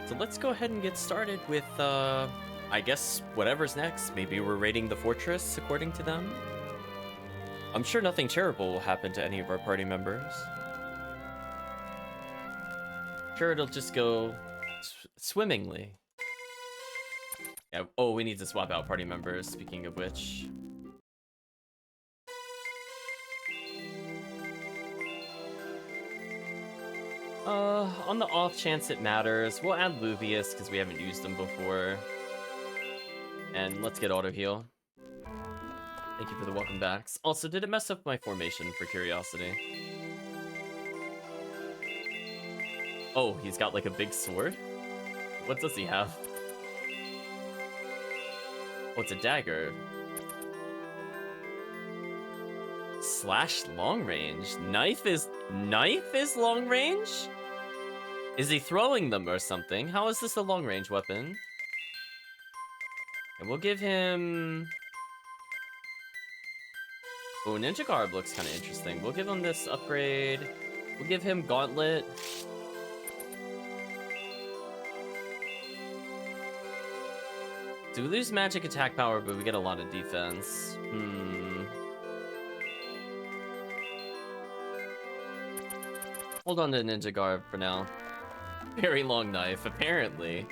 So let's go ahead and get started with, I guess, whatever's next. Maybe we're raiding the fortress, according to them. I'm sure nothing terrible will happen to any of our party members. Sure, it'll just go swimmingly. Yeah, oh, we need to swap out party members, speaking of which. On the off chance it matters, we'll add Luvius because we haven't used him before. And let's get auto heal. Thank you for the welcome backs. Also, did it mess up my formation for curiosity? Oh, he's got like a big sword? What does he have? Oh, it's a dagger. Slash long range. Knife is long range? Is he throwing them or something? How is this a long range weapon? And we'll give him... Oh, Ninja Garb looks kind of interesting. We'll give him this upgrade. We'll give him Gauntlet. So we lose magic attack power, but we get a lot of defense. Hold on to Ninja Garb for now. Very long knife, apparently.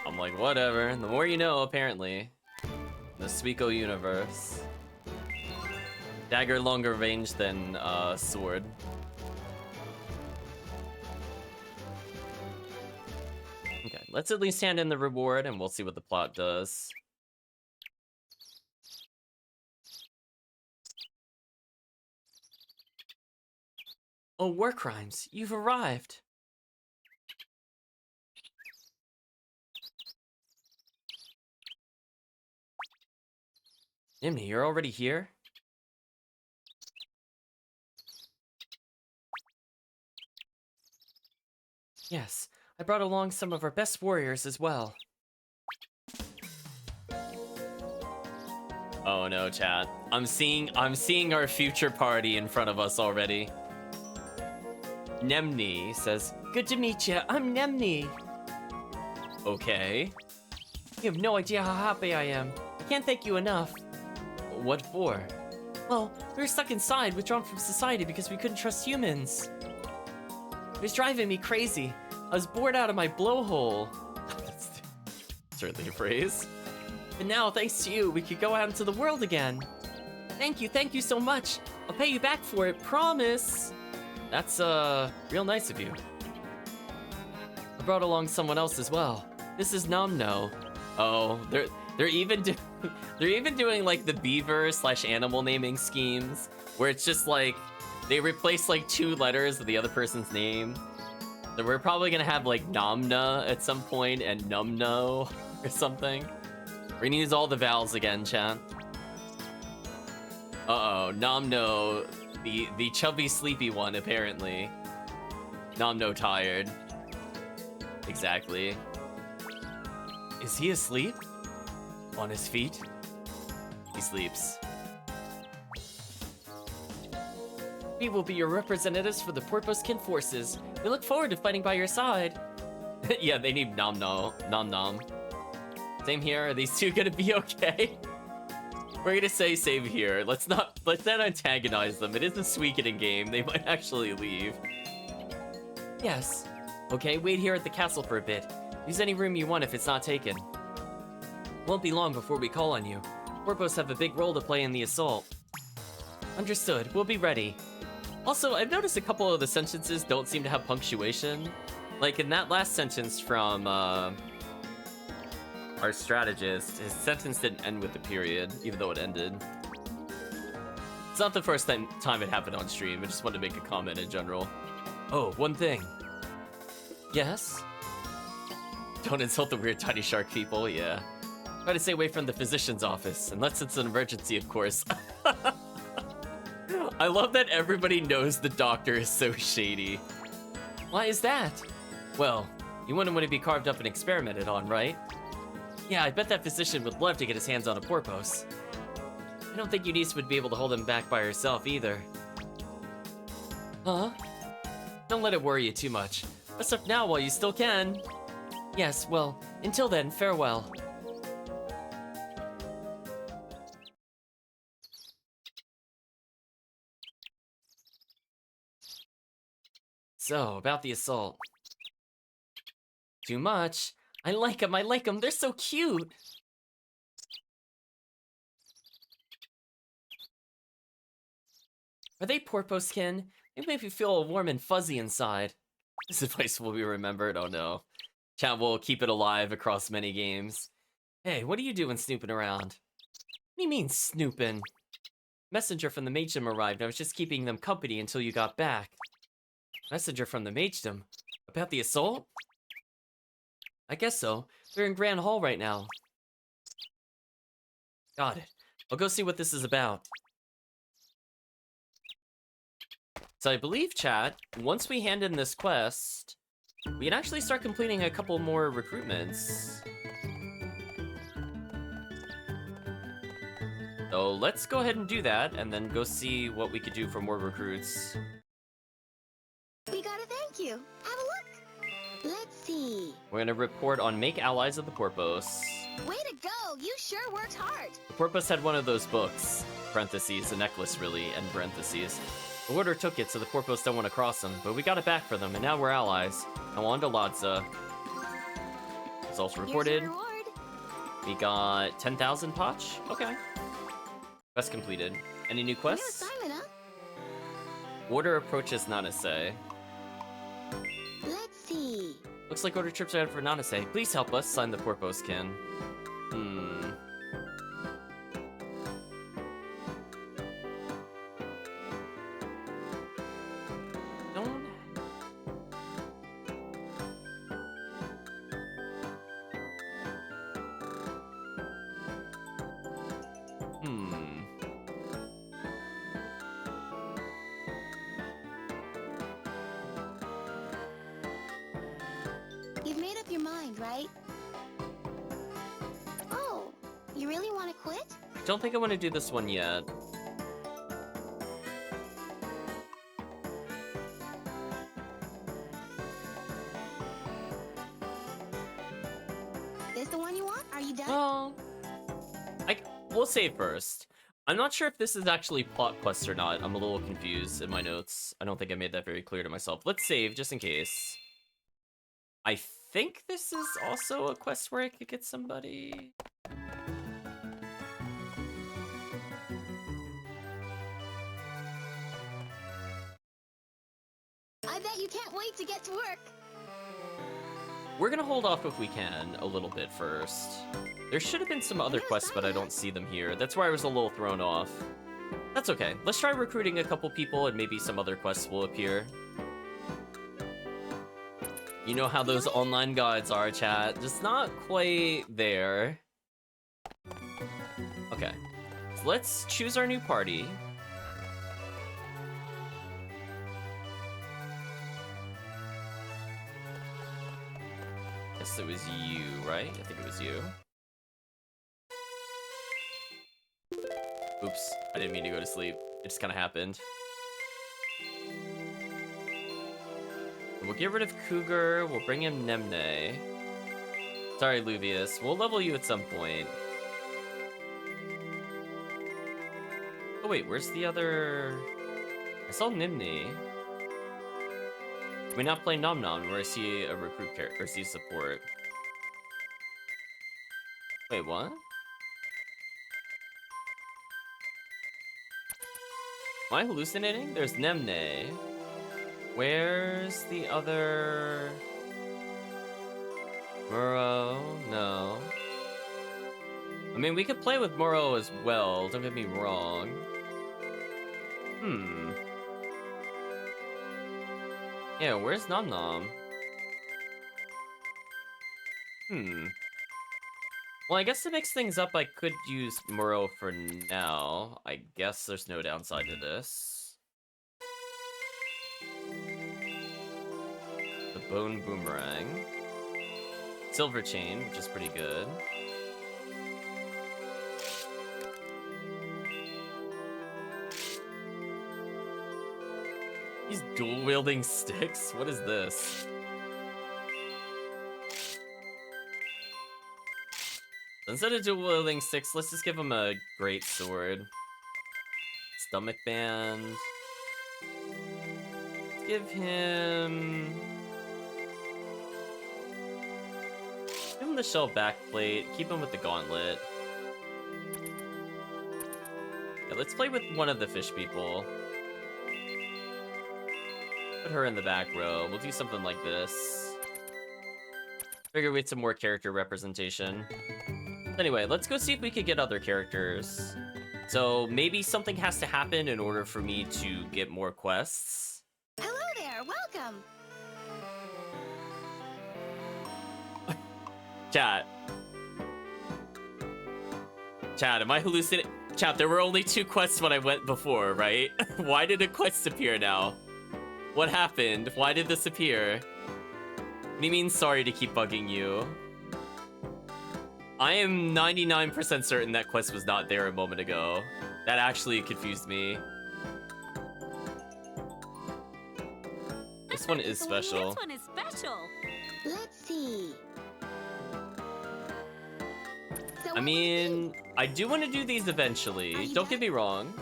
I'm like, whatever. The more you know, apparently. The Suiko universe. Dagger longer range than sword. Okay, let's at least hand in the reward and we'll see what the plot does. Oh, war crimes, you've arrived. Nimni, you're already here? Yes, I brought along some of our best warriors as well. Oh no, chat. I'm seeing our future party in front of us already. Nemni says, "Good to meet you. I'm Nemni." Okay. You have no idea how happy I am. I can't thank you enough. What for? Well, we were stuck inside, withdrawn from society because we couldn't trust humans. It was driving me crazy. I was bored out of my blowhole. That's certainly a phrase. And now, thanks to you, we could go out into the world again. Thank you so much. I'll pay you back for it, promise. That's, real nice of you. I brought along someone else as well. This is Namno. Oh, they're even doing like the beaver / animal naming schemes where it's just like they replace like 2 letters of the other person's name. So we're probably gonna have like Namna at some point and Numno or something. We're gonna use all the vowels again, chat. Uh-oh, Namno, the chubby sleepy one apparently. Namno tired. Exactly. Is he asleep? On his feet? He sleeps. We will be your representatives for the Porpos-king forces. We look forward to fighting by your side. Yeah, they need Nom Nom. Same here. Are these two gonna be okay? We're gonna say same here. Let's not antagonize them. It is a Suikoden game. They might actually leave. Yes. Okay, wait here at the castle for a bit. Use any room you want if it's not taken. Won't be long before we call on you. Porpos have a big role to play in the assault. Understood. We'll be ready. Also, I've noticed a couple of the sentences don't seem to have punctuation. Like in that last sentence from our strategist, his sentence didn't end with a period, even though it ended. It's not the first time it happened on stream. I just wanted to make a comment in general. Oh, one thing. Yes? Don't insult the weird tiny shark people, yeah. Try to stay away from the physician's office, unless it's an emergency, of course. I love that everybody knows the doctor is so shady. Why is that? Well, you wouldn't want to be carved up and experimented on, right? Yeah, I bet that physician would love to get his hands on a Porpos. I don't think Eunice would be able to hold him back by herself either. Huh? Don't let it worry you too much. Let's up now while you still can. Yes, well, until then, farewell. So, about the assault. Too much. I like them, they're so cute! Are they Porpos-kin? They make me feel warm and fuzzy inside. This advice will be remembered, oh no. Chat will keep it alive across many games. Hey, what are you doing snooping around? What do you mean, snooping? Messenger from the magedom arrived. I was just keeping them company until you got back. Messenger from the magedom? About the assault? I guess so. They're in Grand Hall right now. Got it. I'll go see what this is about. So I believe, chat, once we hand in this quest, we can actually start completing a couple more recruitments. So let's go ahead and do that, and then go see what we could do for more recruits. We gotta thank you. Have a look. Let's see. We're gonna report on Make Allies of the Porpos. Way to go! You sure worked hard. The Porpos had one of those books, parentheses, a necklace really, and parentheses. The order took it, so the Porpos don't want to cross them, but we got it back for them, and now we're allies. Now on to Lhasa. Results reported. Here's your reward. We got 10,000 potch? Okay. Quest completed. Any new quests? New assignment, huh? Order approaches Nanase. Let's see. Looks like order trips are out for Nanase. Please help us, sign the Porpos-kin. Don't... You've made up your mind, right? Oh, you really want to quit? Don't think I want to do this one yet. This the one you want? Are you done? Well, we'll save first. I'm not sure if this is actually plot quest or not. I'm a little confused in my notes. I don't think I made that very clear to myself. Let's save just in case. I think this is also a quest where I could get somebody. I bet you can't wait to get to work. We're gonna hold off if we can a little bit first. There should have been some other quests, but I don't see them here. That's why I was a little thrown off. That's okay. Let's try recruiting a couple people and maybe some other quests will appear. You know how those online guides are, chat. Just not quite there. Okay. So let's choose our new party. Guess it was you, right? I think it was you. Oops, I didn't mean to go to sleep. It just kind of happened. We'll get rid of Cougar, we'll bring in Nemne. Sorry, Luvius, we'll level you at some point. Oh wait, where's the other... I saw Nimni. Can we not play Nom Nom, or is he a recruit character, or is he support? Wait, what? Am I hallucinating? There's Nemne. Where's the other... Muro? No. I mean, we could play with Muro as well, don't get me wrong. Yeah, where's Nom Nom? Well, I guess to mix things up, I could use Muro for now. I guess there's no downside to this. The Bone Boomerang. Silver Chain, which is pretty good. He's dual-wielding sticks? What is this? Instead of dual wielding 6, let's just give him a great sword. Stomach band. Let's give him... Give him the shell backplate. Keep him with the gauntlet. Yeah, let's play with one of the fish people. Put her in the back row. We'll do something like this. Figure we had some more character representation. Anyway, let's go see if we could get other characters. So maybe something has to happen in order for me to get more quests. Hello there, welcome. Chat, am I hallucinating? Chat, there were only 2 quests when I went before, right? Why did a quest appear now? What happened? Why did this appear? What do you mean sorry to keep bugging you? I am 99% certain that quest was not there a moment ago. That actually confused me. This one is special. This one is special. Let's see. So I mean, I do want to do these eventually. Don't get me wrong.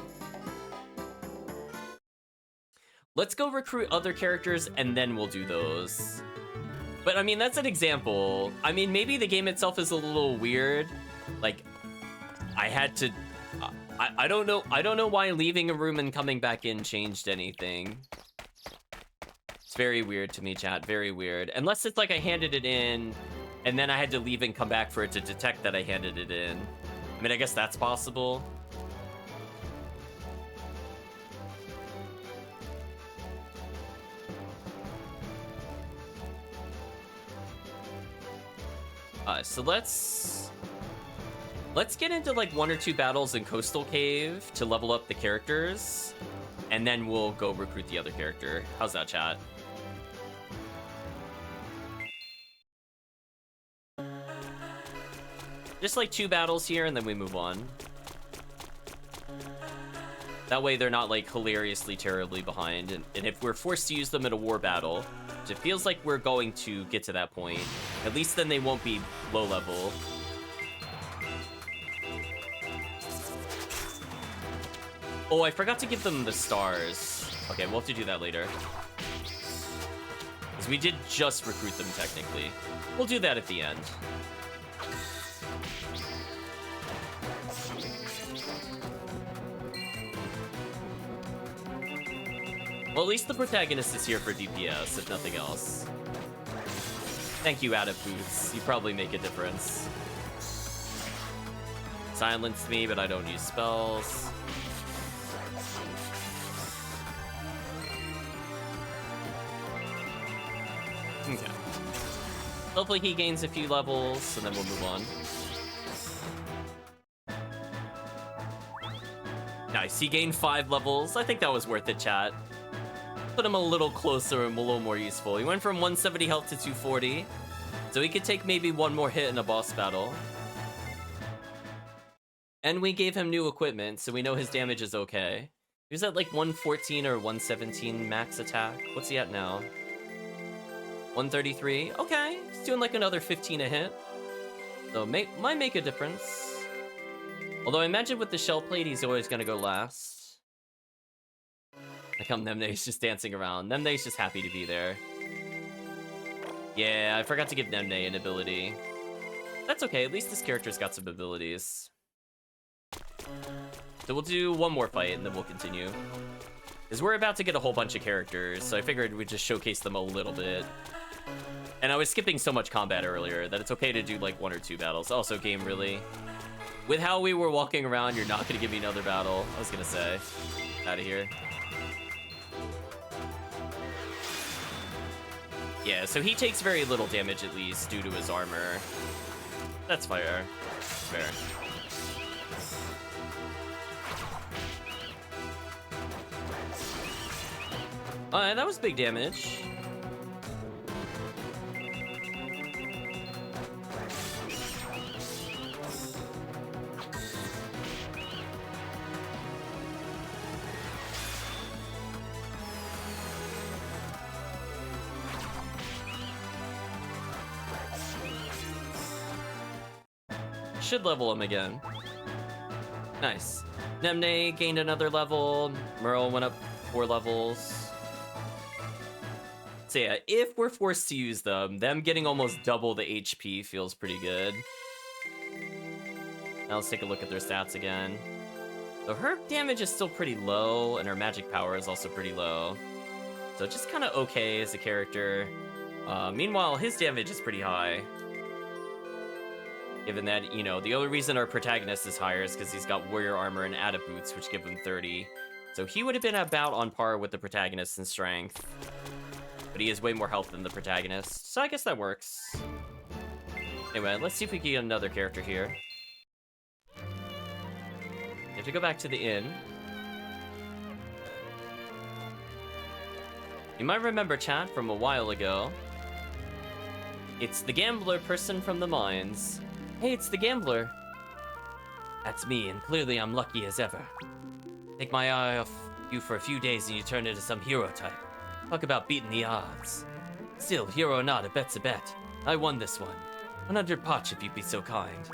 Let's go recruit other characters and then we'll do those. But I mean, that's an example. I mean, maybe the game itself is a little weird. Like, I had to... I don't know. I don't know why leaving a room and coming back in changed anything. It's very weird to me, chat. Very weird. Unless it's like I handed it in and then I had to leave and come back for it to detect that I handed it in. I mean, I guess that's possible. So let's get into like 1 or 2 battles in Coastal Cave to level up the characters, and then we'll go recruit the other character. How's that, chat? Just like 2 battles here, and then we move on. That way they're not like hilariously terribly behind, and if we're forced to use them in a war battle, which it feels like we're going to get to that point, at least then they won't be low level. Oh, I forgot to give them the stars. Okay, we'll have to do that later. Because we did just recruit them technically. We'll do that at the end. Well, at least the protagonist is here for DPS, if nothing else. Thank you, Adept Boots. You probably make a difference. Silence me, but I don't use spells. Okay. Hopefully he gains a few levels, and then we'll move on. Nice, he gained 5 levels. I think that was worth it, chat. Put him a little closer and a little more useful. He went from 170 health to 240. So he could take maybe 1 more hit in a boss battle. And we gave him new equipment, so we know his damage is okay. He was at like 114 or 117 max attack. What's he at now? 133? Okay, he's doing like another 15 a hit. So might make a difference. Although I imagine with the shell plate, he's always gonna go last. Like how Nemne's just dancing around. Nemne's just happy to be there. Yeah, I forgot to give Nemne an ability. That's okay, at least this character's got some abilities. So we'll do 1 more fight and then we'll continue. Because we're about to get a whole bunch of characters, so I figured we'd just showcase them a little bit. And I was skipping so much combat earlier that it's okay to do like 1 or 2 battles. Also, game really. With how we were walking around, you're not gonna give me another battle. I was gonna say. Out of here. Yeah, so he takes very little damage at least due to his armor. That's fair. Fair. That was big damage. should level him again. Nice. Nemne gained another level. Merle went up 4 levels. So yeah, if we're forced to use them getting almost double the HP feels pretty good. Now let's take a look at their stats again. So her damage is still pretty low, and her magic power is also pretty low. So just kind of okay as a character. Meanwhile, his damage is pretty high. Given that, you know, the only reason our protagonist is higher is because he's got warrior armor and added boots, which give him 30. So he would have been about on par with the protagonist in strength. But he has way more health than the protagonist, so I guess that works. Anyway, let's see if we can get another character here. You have to go back to the inn. You might remember, chat, from a while ago. It's the gambler person from the mines. Hey, it's the gambler. That's me, and clearly I'm lucky as ever. Take my eye off you for a few days and you turn into some hero type. Talk about beating the odds. Still, hero or not, a bet's a bet. I won this one. 100 potch if you'd be so kind.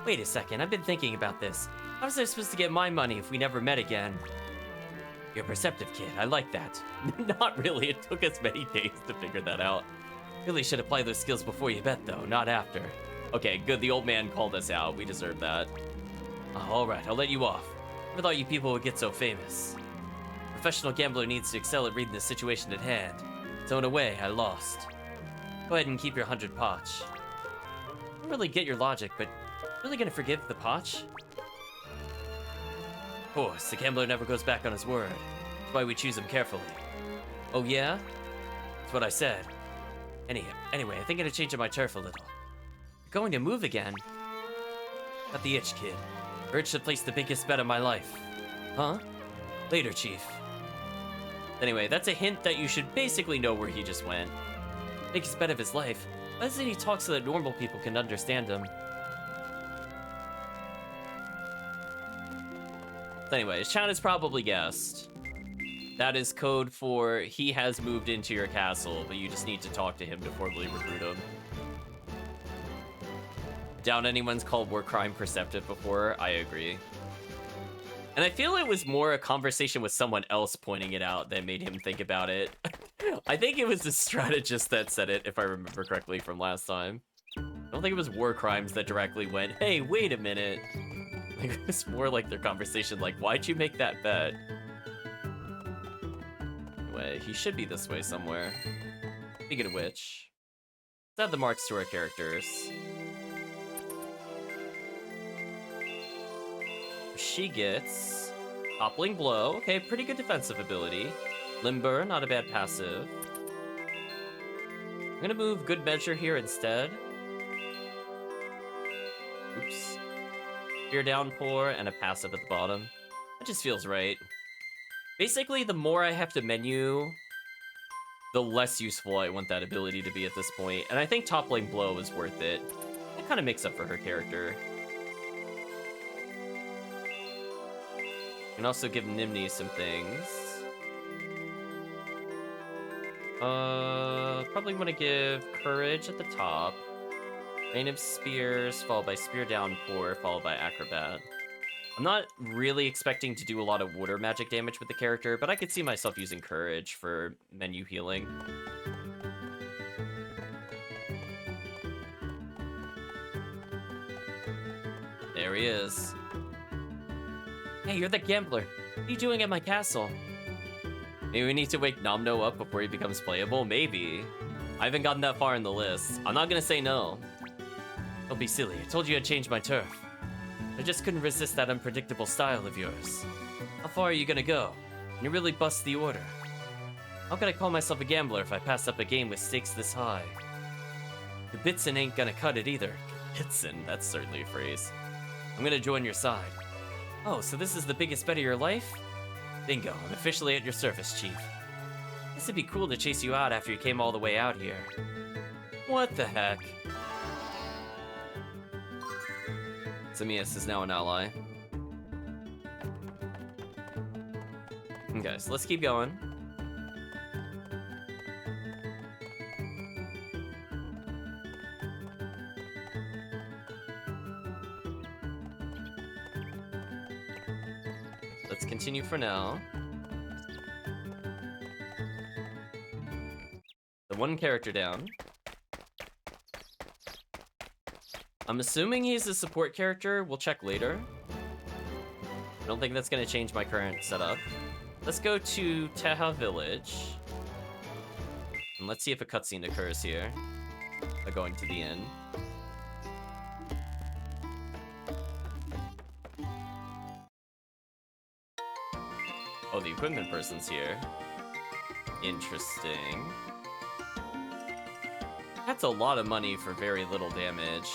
Wait a second, I've been thinking about this. How was I supposed to get my money if we never met again? You're a perceptive kid, I like that. Not really, it took us many days to figure that out. Really should apply those skills before you bet though, not after. Okay, good, the old man called us out, we deserve that. Alright, I'll let you off. Never thought you people would get so famous. A professional gambler needs to excel at reading the situation at hand. So in a way, I lost. Go ahead and keep your 100 potch. I don't really get your logic, but really gonna forgive the potch? Of course, the gambler never goes back on his word. That's why we choose him carefully. Oh yeah? That's what I said. Anyway, I think I'm gonna change my turf a little. You're going to move again? Got the itch, kid. Urge to place the biggest bet of my life. Huh? Later, Chief. Anyway, that's a hint that you should basically know where he just went. Biggest bet of his life? Why doesn't he talk so that normal people can understand him? Anyway, his chat has probably guessed. That is code for he has moved into your castle, but you just need to talk to him to formally recruit him. Doubt anyone's called war crime perceptive before. I agree. And I feel it was more a conversation with someone else pointing it out that made him think about it. I think it was the strategist that said it, if I remember correctly from last time. I don't think it was war crimes that directly went, hey, wait a minute. Like, it was more like their conversation, like, why'd you make that bet? Anyway, he should be this way somewhere. Speaking of which, let's add the marks to our characters. She gets Toppling Blow. Okay, pretty good defensive ability. Limber, not a bad passive. I'm gonna move Good Measure here instead. Oops. Fear Downpour and a passive at the bottom. That just feels right. Basically, the more I have to menu, the less useful I want that ability to be at this point. And I think Toppling Blow is worth it. That kind of makes up for her character. And also give Nimni some things. Probably want to give Courage at the top. Rain of Spears, followed by Spear Downpour, followed by Acrobat. I'm not really expecting to do a lot of water magic damage with the character, but I could see myself using Courage for menu healing. There he is. Hey, you're the gambler. What are you doing at my castle? Maybe we need to wake Nomno up before he becomes playable? Maybe. I haven't gotten that far in the list. I'm not gonna say no. Don't be silly. I told you I'd change my turf. I just couldn't resist that unpredictable style of yours. How far are you gonna go? You really bust the order. How could I call myself a gambler if I pass up a game with stakes this high? The Bitsin ain't gonna cut it either. Bitsin, that's certainly a phrase. I'm gonna join your side. Oh, so this is the biggest bet of your life? Bingo, I'm officially at your service, Chief. This would be cool to chase you out after you came all the way out here. What the heck? Samias is now an ally. Okay, so let's keep going. let's continue for now. The one character down. I'm assuming he's a support character. We'll check later. I don't think that's gonna change my current setup. Let's go to Teha Village. And let's see if a cutscene occurs here. By going to the inn. Oh, the equipment person's here. Interesting. That's a lot of money for very little damage.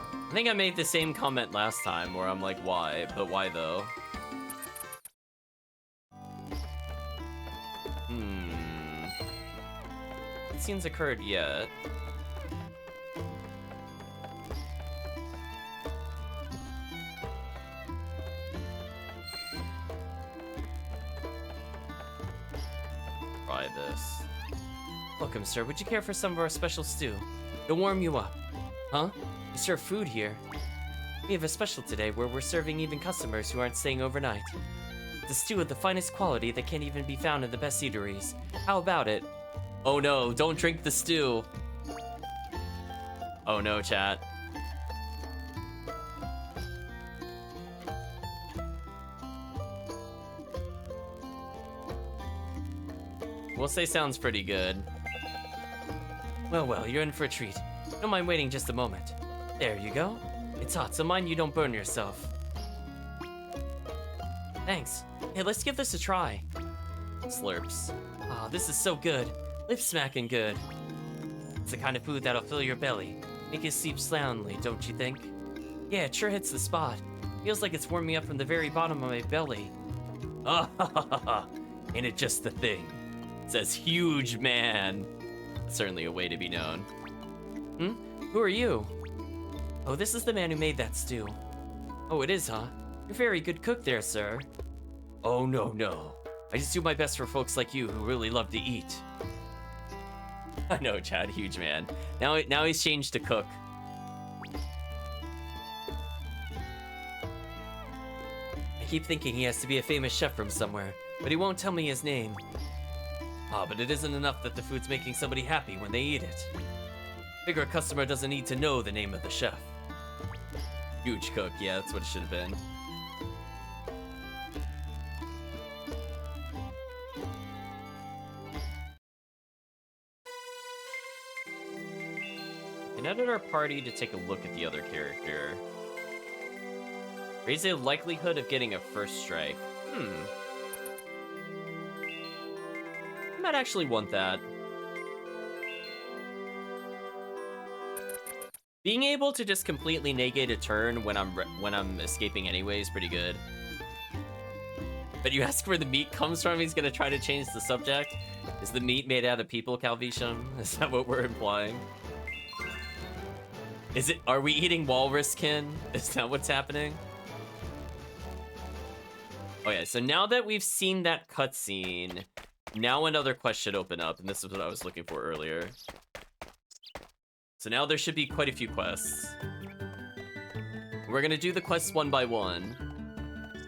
I think I made the same comment last time where I'm like, why? But why though? Cutscenes occurred yet. Try this. Welcome, sir. Would you care for some of our special stew? It'll warm you up. Huh? We serve food here. We have a special today where we're serving even customers who aren't staying overnight. It's a stew of the finest quality that can't even be found in the best eateries. How about it? Oh no, don't drink the stew. Oh no, chat. We'll say sounds pretty good. Well, you're in for a treat. Don't mind waiting just a moment. There you go. It's hot, so mind you don't burn yourself. Thanks. Hey, let's give this a try. Slurps. Ah, this is so good. Lip smacking good. It's the kind of food that'll fill your belly. Make you sleep soundly, don't you think? Yeah, it sure hits the spot. Feels like it's warming up from the very bottom of my belly. Ah, ha, ha, ha, ha. Ain't it just the thing? Says huge man. Certainly a way to be known. Who are you? Oh, this is the man who made that stew. Oh, it is, huh? You're a very good cook there, sir. Oh, no. I just do my best for folks like you who really love to eat. I know, Chad, huge man. Now he's changed to cook. I keep thinking he has to be a famous chef from somewhere, but he won't tell me his name. Ah, but it isn't enough that the food's making somebody happy when they eat it. Figure a customer doesn't need to know the name of the chef. Huge cook, yeah, that's what it should have been. We can edit our party to take a look at the other character. Raise the likelihood of getting a first strike. I might actually want that. Being able to just completely negate a turn when I'm escaping anyway is pretty good. But you ask where the meat comes from, he's gonna try to change the subject. Is the meat made out of people, Calvisham? Is that what we're implying? Are we eating walruskin? Is that what's happening? Oh yeah, so now that we've seen that cutscene, now another quest should open up, and this is what I was looking for earlier. So now there should be quite a few quests. We're gonna do the quests one by one.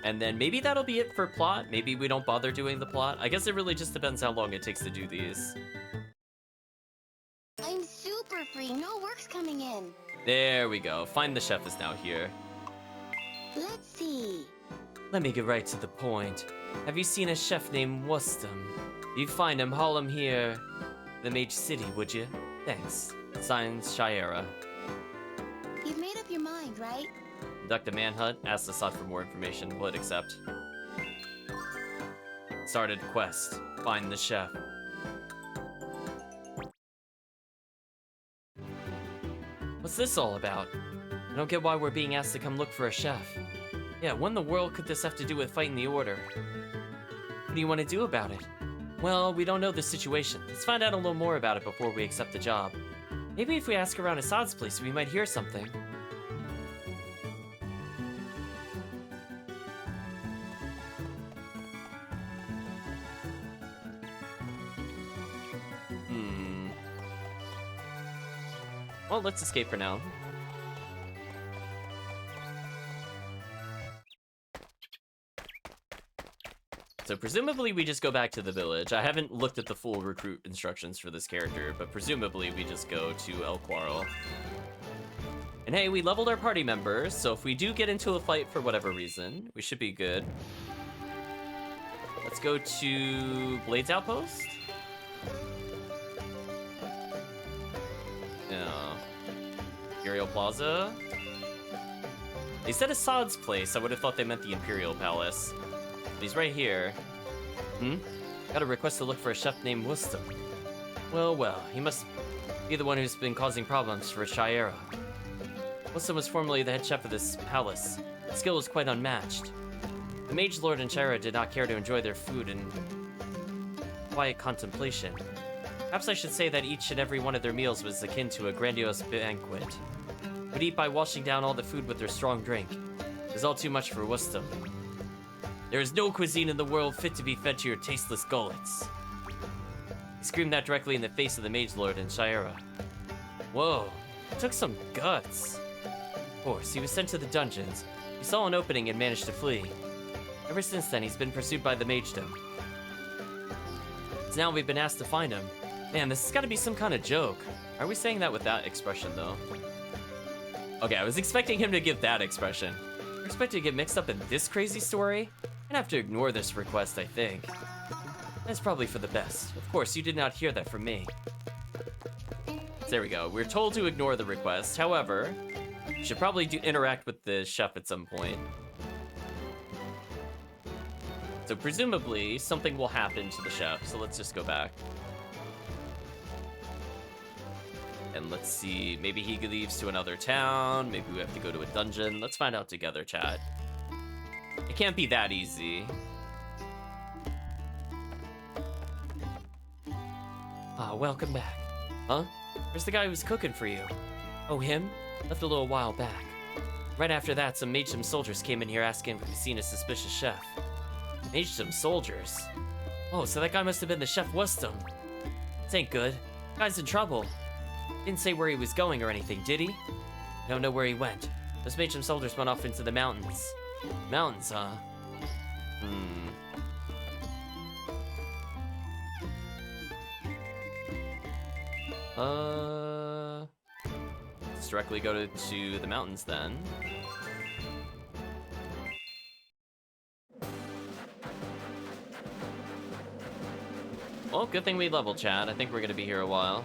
And then maybe that'll be it for plot. Maybe we don't bother doing the plot. I guess it really just depends how long it takes to do these. I'm super free. No work's coming in. There we go. Find the chef is now here. Let's see. Let me get right to the point. Have you seen a chef named Wustum? If you find him, haul him here. The Mage City, would you? Thanks. Signed, Shira. You've made up your mind, right? Conduct a manhunt. Ask Assad for more information. Will it accept? Started quest. Find the chef. What's this all about? I don't get why we're being asked to come look for a chef. Yeah, what in the world could this have to do with fighting the Order? What do you want to do about it? Well, we don't know the situation. Let's find out a little more about it before we accept the job. Maybe if we ask around Assad's place, we might hear something. Well, let's escape for now. So presumably we just go back to the village. I haven't looked at the full recruit instructions for this character, but presumably we just go to El Quarrel. And hey, we leveled our party members, so if we do get into a fight for whatever reason, we should be good. Let's go to Blade's Outpost. Yeah. Imperial Plaza. They said Assad's place. I would have thought they meant the Imperial Palace. But he's right here. Got a request to look for a chef named Wisdom. Well, he must be the one who's been causing problems for Shira. Wisdom was formerly the head chef of this palace. His skill was quite unmatched. The Mage Lord and Shira did not care to enjoy their food in quiet contemplation. Perhaps I should say that each and every one of their meals was akin to a grandiose banquet. Would eat by washing down all the food with their strong drink. It was all too much for Wisdom. There is no cuisine in the world fit to be fed to your tasteless gullets. He screamed that directly in the face of the Mage Lord and Shira. Whoa, it took some guts. Of course, he was sent to the dungeons. He saw an opening and managed to flee. Ever since then, he's been pursued by the Magedom. Now we've been asked to find him. Man, this has got to be some kind of joke. Are we saying that with that expression, though? Okay, I was expecting him to give that expression. We're expected to get mixed up in this crazy story? I'm gonna have to ignore this request, I think. That's probably for the best. Of course, you did not hear that from me. There we go. We're told to ignore the request. However, we should probably interact with the chef at some point. So presumably, something will happen to the chef, so let's just go back. And let's see, maybe he leaves to another town, maybe we have to go to a dungeon. Let's find out together, chat. It can't be that easy. Ah, welcome back. Huh? Where's the guy who was cooking for you? Oh, him? Left a little while back. Right after that, some Magedom soldiers came in here asking if we've seen a suspicious chef. Magedom soldiers? Oh, so that guy must have been the Chef Wisdom. This ain't good. Guy's in trouble. Didn't say where he was going or anything, did he? I don't know where he went. Those Magedom soldiers went off into the mountains. Mountains, huh? Let's directly go to the mountains then. Well, good thing we leveled, chat. I think we're gonna be here a while.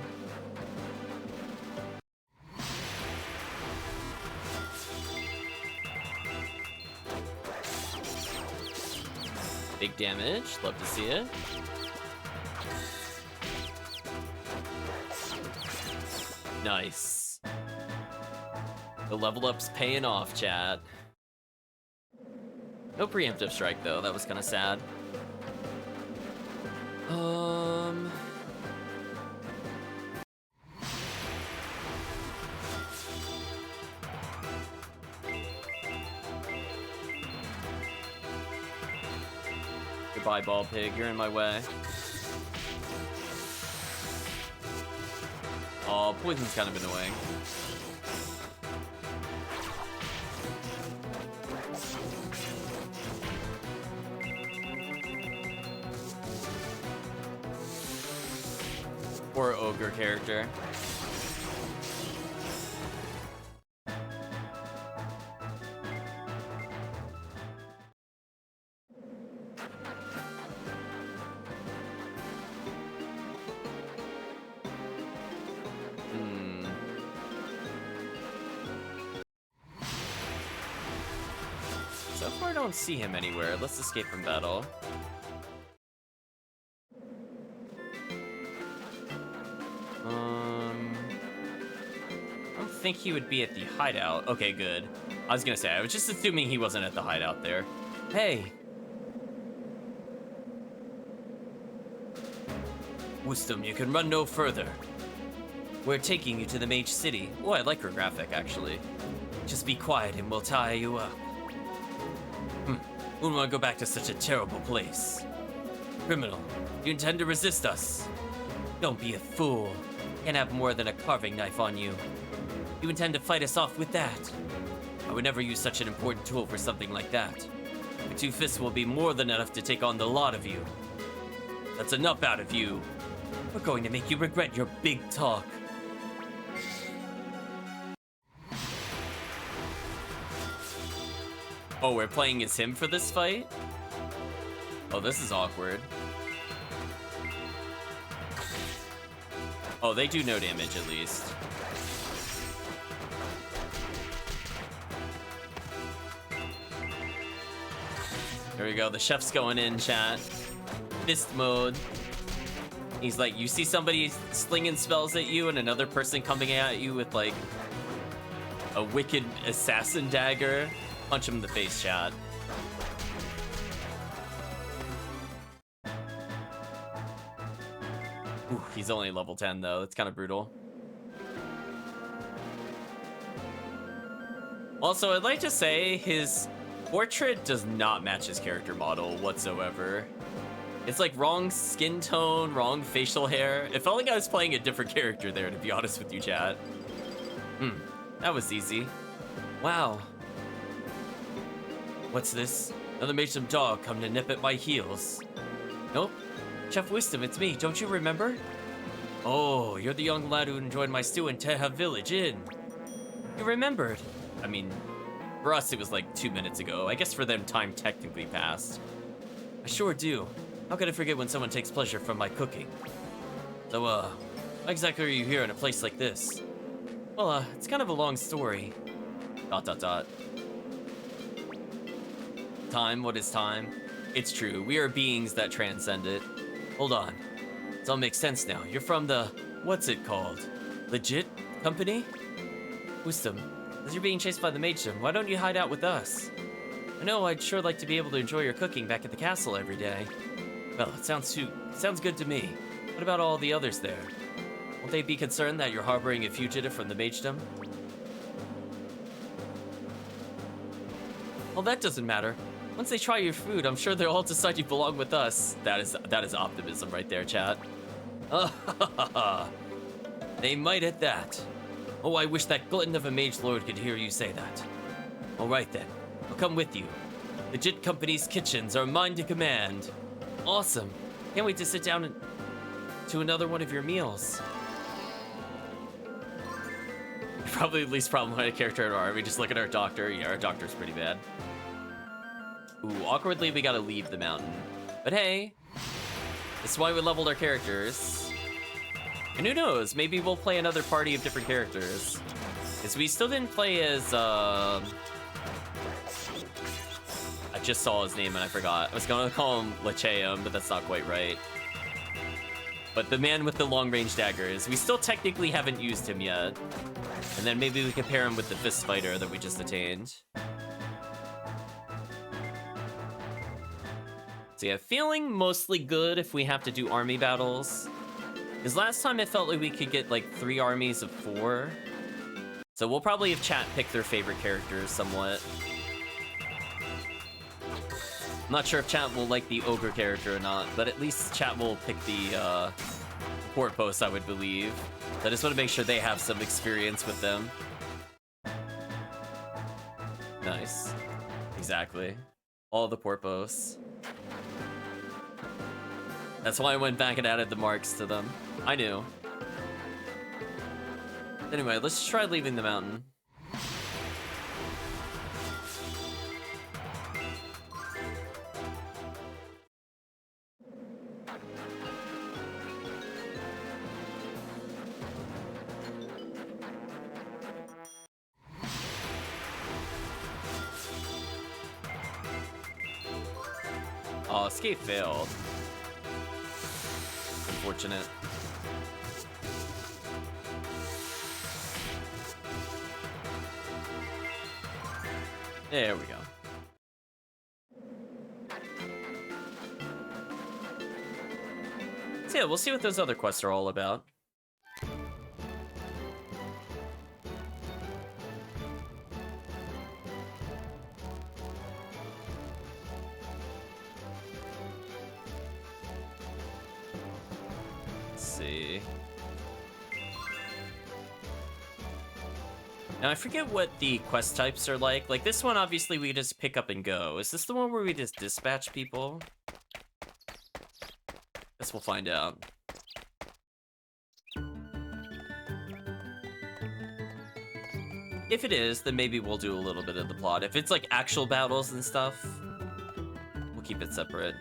Big damage, love to see it. Nice. The level up's paying off, chat. No preemptive strike though, that was kinda sad. Goodbye, Ball Pig, you're in my way. Oh, poison's kind of annoying. Poor ogre character. So far I don't see him anywhere. Let's escape from battle. I don't think he would be at the hideout. Okay, good. I was gonna say, I was just assuming he wasn't at the hideout there. Hey! Wisdom, you can run no further. We're taking you to the Mage City. Oh, I like her graphic, actually. Just be quiet and we'll tie you up. Wouldn't want to go back to such a terrible place. Criminal, you intend to resist us? Don't be a fool. Can't have more than a carving knife on you. You intend to fight us off with that? I would never use such an important tool for something like that. My 2 fists will be more than enough to take on the lot of you. That's enough out of you. We're going to make you regret your big talk. Oh, we're playing as him for this fight? Oh, this is awkward. Oh, they do no damage at least. There we go, the chef's going in, chat. Fist mode. He's like, you see somebody slinging spells at you and another person coming at you with like a wicked assassin dagger. Punch him in the face, chat. Ooh, he's only level 10 though, that's kind of brutal. Also, I'd like to say his portrait does not match his character model whatsoever. It's like wrong skin tone, wrong facial hair. It felt like I was playing a different character there, to be honest with you, chat. That was easy. Wow. What's this? Another Maelstrom dog come to nip at my heels. Nope. Chef Wisdom, it's me. Don't you remember? Oh, you're the young lad who enjoyed my stew in Teha Village Inn. You remembered. I mean, for us it was like 2 minutes ago. I guess for them time technically passed. I sure do. How could I forget when someone takes pleasure from my cooking? So, why exactly are you here in a place like this? Well, it's kind of a long story. ... Time, what is time? It's true, we are beings that transcend it. Hold on. It all makes sense now. You're from the... what's it called? Legit company? Wisdom, as you're being chased by the Maelstrom, why don't you hide out with us? I know I'd sure like to be able to enjoy your cooking back at the castle every day. Well, it sounds good to me. What about all the others there? Won't they be concerned that you're harboring a fugitive from the Maelstrom? Well, that doesn't matter. Once they try your food, I'm sure they'll all decide you belong with us. That is optimism right there, chat. They might at that. Oh, I wish that glutton of a mage lord could hear you say that. All right then, I'll come with you. Legit Company's kitchens are mine to command. Awesome. Can't wait to sit down to another one of your meals. Probably the least problematic character in our army. Just look at our doctor. Yeah, our doctor's pretty bad. Ooh, awkwardly, we gotta leave the mountain. But hey, this is why we leveled our characters. And who knows, maybe we'll play another party of different characters. Because we still didn't play as, I just saw his name and I forgot. I was gonna call him Lacheum, but that's not quite right. But the man with the long-range daggers, we still technically haven't used him yet. And then maybe we can pair him with the fist fighter that we just attained. So yeah, feeling mostly good if we have to do army battles. Because last time it felt like we could get like 3 armies of 4. So we'll probably have chat pick their favorite characters somewhat. I'm not sure if chat will like the ogre character or not, but at least chat will pick the Porpos, I would believe. I just want to make sure they have some experience with them. Nice. Exactly. All the Porpos. That's why I went back and added the marks to them. I knew. Anyway, let's try leaving the mountain. Oh, escape failed. Unfortunate. There we go. So yeah, we'll see what those other quests are all about. Let's see. Now, I forget what the quest types are like. Like, this one, obviously, we just pick up and go. Is this the one where we just dispatch people? Guess we'll find out. If it is, then maybe we'll do a little bit of the plot. If it's, like, actual battles and stuff, we'll keep it separate.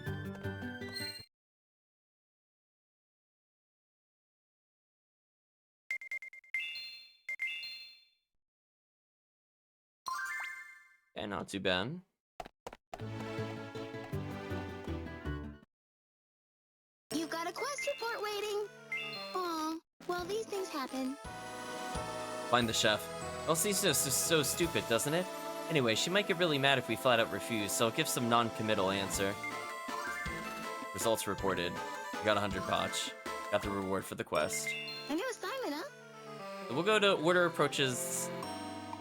Okay, not too bad. You've got a quest report waiting. Aw, well, these things happen. Find the chef. Elsie's just so stupid, doesn't it? Anyway, she might get really mad if we flat out refuse, so I'll give some non-committal answer. Results reported. You got 100 potch. Got the reward for the quest. A new assignment, huh? So we'll go to order approaches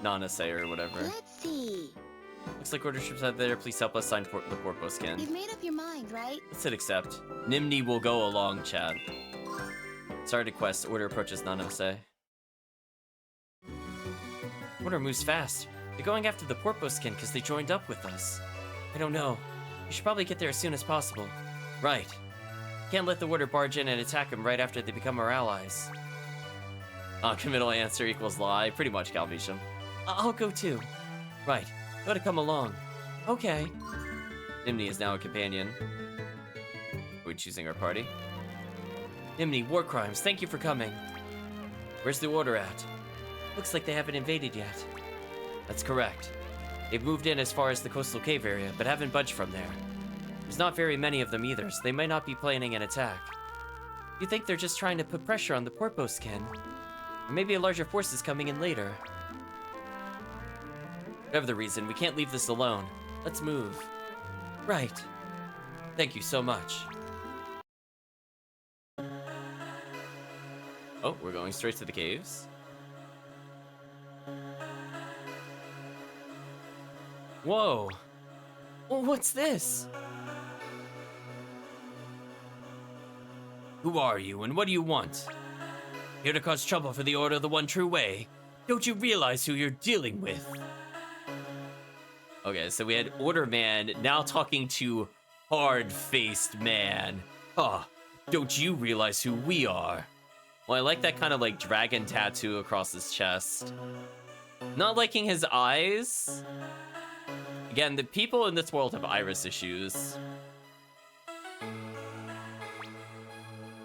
non-essay or whatever. Let's see. Looks like order ships out there. Please help us sign the Porpos-king. You've made up your mind, right? Let's hit accept. Nimni will go along, Chad. Started quest. Order approaches non-essay. Order moves fast. They're going after the Porpos-king because they joined up with us. I don't know. We should probably get there as soon as possible. Right. Can't let the order barge in and attack them right after they become our allies. Committal answer equals lie. Pretty much, Calvisham. I'll go too. Right. Gotta come along. Okay. Nimni is now a companion. Are we choosing our party? Nimni, war crimes. Thank you for coming. Where's the order at? Looks like they haven't invaded yet. That's correct. They've moved in as far as the coastal cave area, but haven't budged from there. There's not very many of them either, so they might not be planning an attack. You think they're just trying to put pressure on the Porpos-king? Or maybe a larger force is coming in later. Whatever the reason, we can't leave this alone. Let's move. Right. Thank you so much. Oh, we're going straight to the caves. Whoa. Well, what's this? Who are you, and what do you want? Here to cause trouble for the Order of the One True Way. Don't you realize who you're dealing with? Okay, so we had Order Man now talking to Hard-Faced Man. Huh, don't you realize who we are? Well, I like that kind of like dragon tattoo across his chest. Not liking his eyes. Again, the people in this world have iris issues.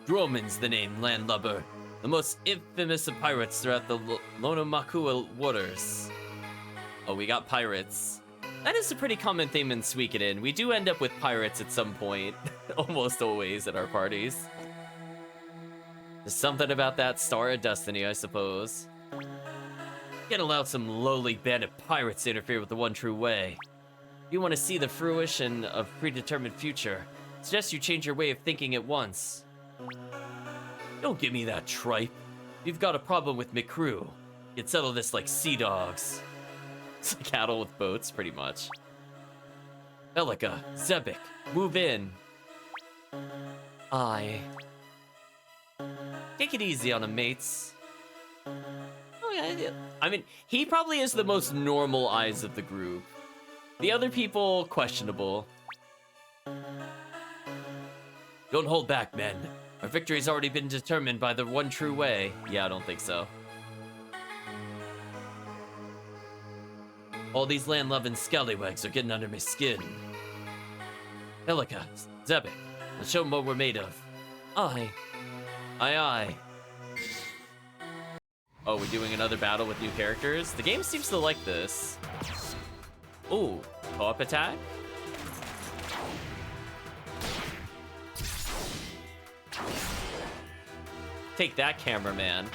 Droman's the name, landlubber. The most infamous of pirates throughout the Lonomakua waters. Oh, we got pirates. That is a pretty common theme in Suikoden. We do end up with pirates at some point. Almost always at our parties. There's something about that Star of Destiny, I suppose. Can't allow some lowly band of pirates to interfere with the One True Way. If you want to see the fruition of predetermined future, I suggest you change your way of thinking at once. Don't give me that tripe. You've got a problem with McCrew. You'd settle this like sea dogs. It's like cattle with boats, pretty much. Elika, Zebek, move in. Take it easy on him, mates. Oh, yeah. I mean, he probably is the most normal eyes of the group. The other people, questionable. Don't hold back, men. Our victory's already been determined by the One True Way. Yeah, I don't think so. All these land-loving scallywags are getting under my skin. Elika, Zebek, let's show them what we're made of. Aye. Aye, aye. Oh, we're doing another battle with new characters? The game seems to like this. Ooh, co-op attack? Take that, cameraman.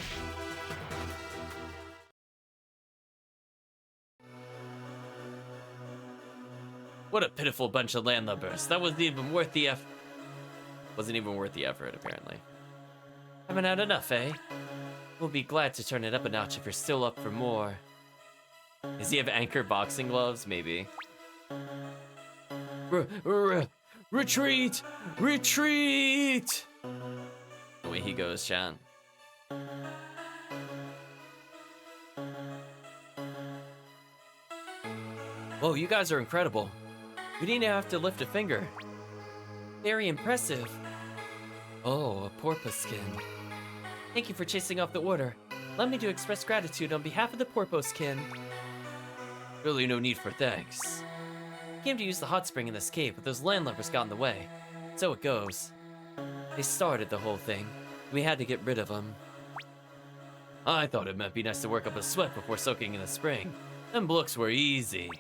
What a pitiful bunch of landlubbers. That wasn't even worth the effort. Wasn't even worth the effort, apparently. Haven't had enough, eh? We'll be glad to turn it up a notch if you're still up for more. Does he have anchor boxing gloves? Maybe. Retreat! Retreat! Away he goes, chat. Whoa, you guys are incredible. We didn't have to lift a finger. Very impressive. Oh, a Porpos-king. Thank you for chasing off the order. Allow me to express gratitude on behalf of the Porpos-king. Really no need for thanks. I came to use the hot spring in this cave, but those landlubbers got in the way. So it goes. They started the whole thing. We had to get rid of them. I thought it might be nice to work up a sweat before soaking in the spring. Them looks were easy.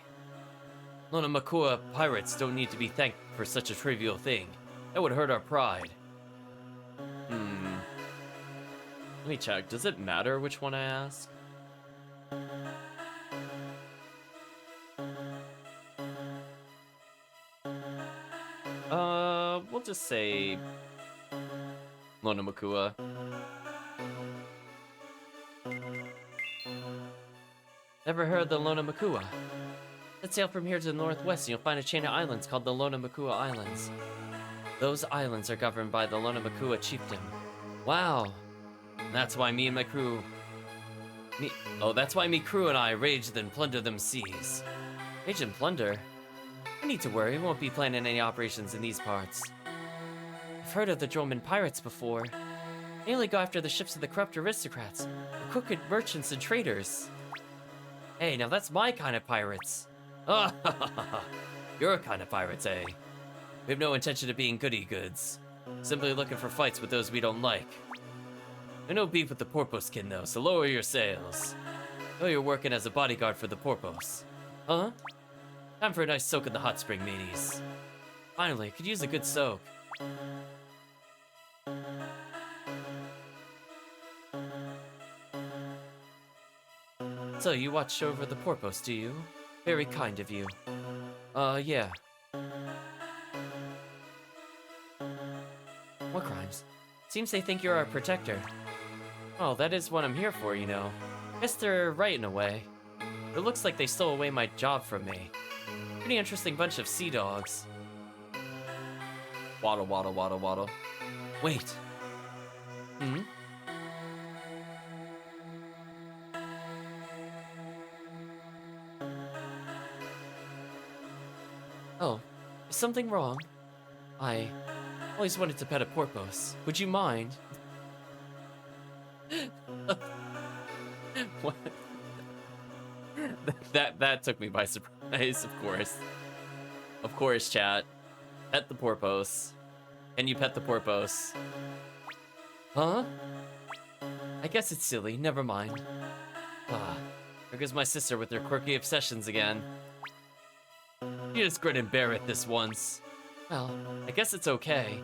Lona Makua pirates don't need to be thanked for such a trivial thing. That would hurt our pride. Let me check. Does it matter which one I ask? We'll just say Lona Makua. Ever heard of the Lona Makua? Let's sail from here to the northwest and you'll find a chain of islands called the Lona Makua Islands. Those islands are governed by the Lona Makua chieftain. Wow. That's why me and my crew... that's why me crew and I raged and plundered them seas. Rage and plunder? No need to worry, we won't be planning any operations in these parts. I've heard of the Droman pirates before. They only go after the ships of the corrupt aristocrats, the crooked merchants and traders. Hey, now that's my kind of pirates. Ah, your kind of pirates, eh? We have no intention of being goody-goods. Simply looking for fights with those we don't like. I no beef with the Porpos-king though, so lower your sails. I know you're working as a bodyguard for the Porpos. Huh? Time for a nice soak in the hot spring, mateys. Finally, could use a good soak. So, you watch over the Porpos, do you? Very kind of you. Yeah. What crimes? Seems they think you're our protector. Oh, that is what I'm here for, you know. Guess they're right in a way. It looks like they stole away my job from me. Pretty interesting bunch of sea dogs. Waddle, waddle, waddle, waddle. Wait. Hmm? Oh, is something wrong? I always wanted to pet a Porpos. Would you mind? What? That took me by surprise, of course. Of course, chat. Pet the Porpos. Can you pet the Porpos? Huh? I guess it's silly, never mind. Ah, there goes my sister with her quirky obsessions again. You just grin and bear it this once. Well, I guess it's okay.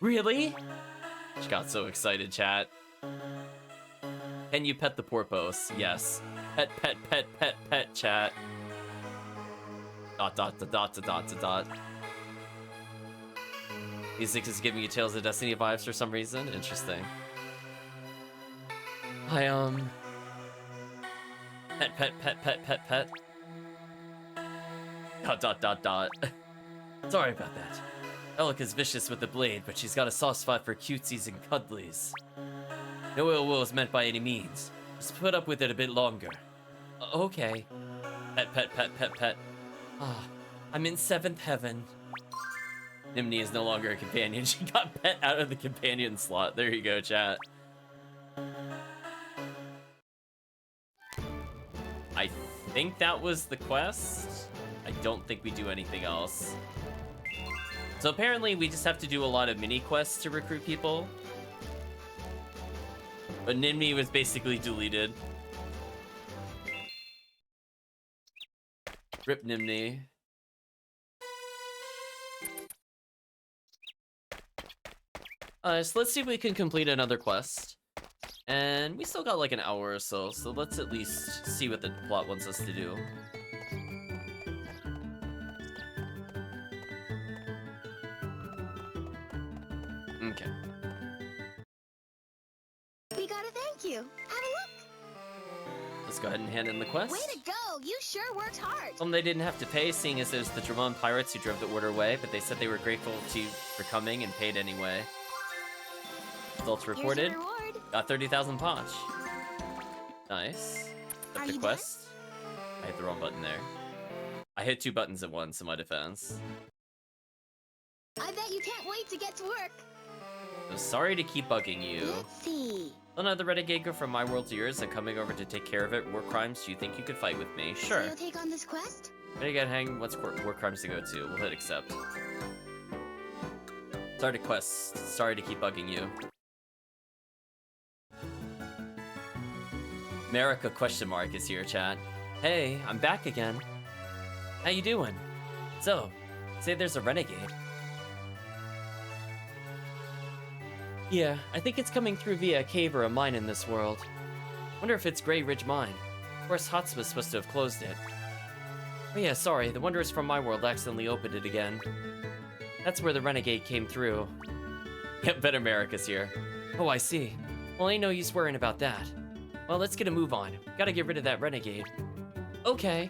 Really? She got so excited, chat. Can you pet the Porpos? Yes. Pet, pet, pet, pet, pet, chat. Dot, dot, dot, dot, dot, dot, dot. Music is giving you Tales of Destiny vibes for some reason. Interesting. Pet, pet, pet, pet, pet, pet. Dot, dot, dot, dot. Sorry about that. Elika's vicious with the blade, but she's got a soft spot for cutesies and cuddlies. No ill will is meant by any means. Just put up with it a bit longer. Okay. Pet, pet, pet, pet, pet. Ah, I'm in 7th heaven. Nimni is no longer a companion. She got pet out of the companion slot. There you go, chat. I think that was the quest. I don't think we do anything else. So apparently we just have to do a lot of mini quests to recruit people. But Nimni was basically deleted. Rip Nimni. So let's see if we can complete another quest. And we still got like an hour or so let's at least see what the plot wants us to do. Okay. We gotta thank you. Have a look. Let's go ahead and hand in the quest. Way to go! You sure worked hard. They didn't have to pay, seeing as it was the Dramon pirates who drove the order away, but they said they were grateful to you for coming and paid anyway. Results reported. Here's your reward. Got 30,000 Ponch. Nice. Are The you quest. I hit the wrong button there. I hit 2 buttons at once in my defense. I bet you can't wait to get to work. So sorry to keep bugging you. Let's see. Another renegade go from my world to yours and coming over to take care of it. War crimes, do you think you could fight with me? Sure. So you'll take on this quest? Renegade hang, what's war crimes to go to? We'll hit accept. Start a quest. Sorry to keep bugging you. America question mark is here, chat. Hey, I'm back again. How you doing? So, say there's a renegade. Yeah, I think it's coming through via a cave or a mine in this world. Wonder if it's Grey Ridge Mine. Of course, Hatsuma's supposed to have closed it. Oh yeah, sorry, the Wanderers from my world accidentally opened it again. That's where the renegade came through. Yep, Bet America's here. Oh, I see. Well, ain't no use worrying about that. Well, let's get a move on. Gotta get rid of that renegade. Okay.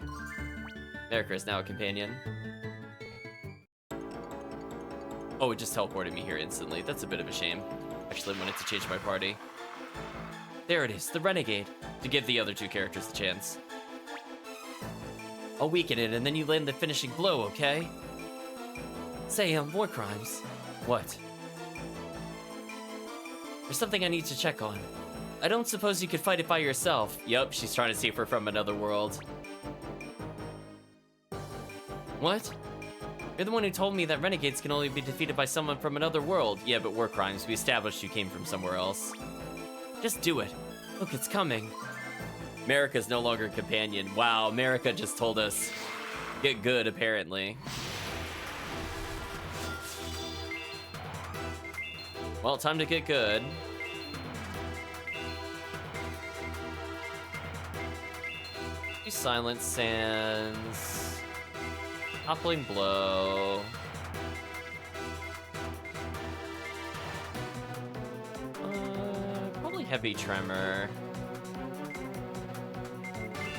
America is now a companion. Oh, it just teleported me here instantly. That's a bit of a shame. Actually, I wanted to change my party. There it is, the renegade. To give the other 2 characters a chance. I'll weaken it, and then you land the finishing blow, okay? Say, war crimes. What? There's something I need to check on. I don't suppose you could fight it by yourself. Yup, she's trying to see if we're from another world. What? You're the one who told me that renegades can only be defeated by someone from another world. Yeah, but war crimes. We established you came from somewhere else. Just do it. Look, it's coming. America's no longer a companion. Wow, America just told us. Get good, apparently. Well, time to get good. Silent Sands. Toppling Blow. Probably Heavy Tremor.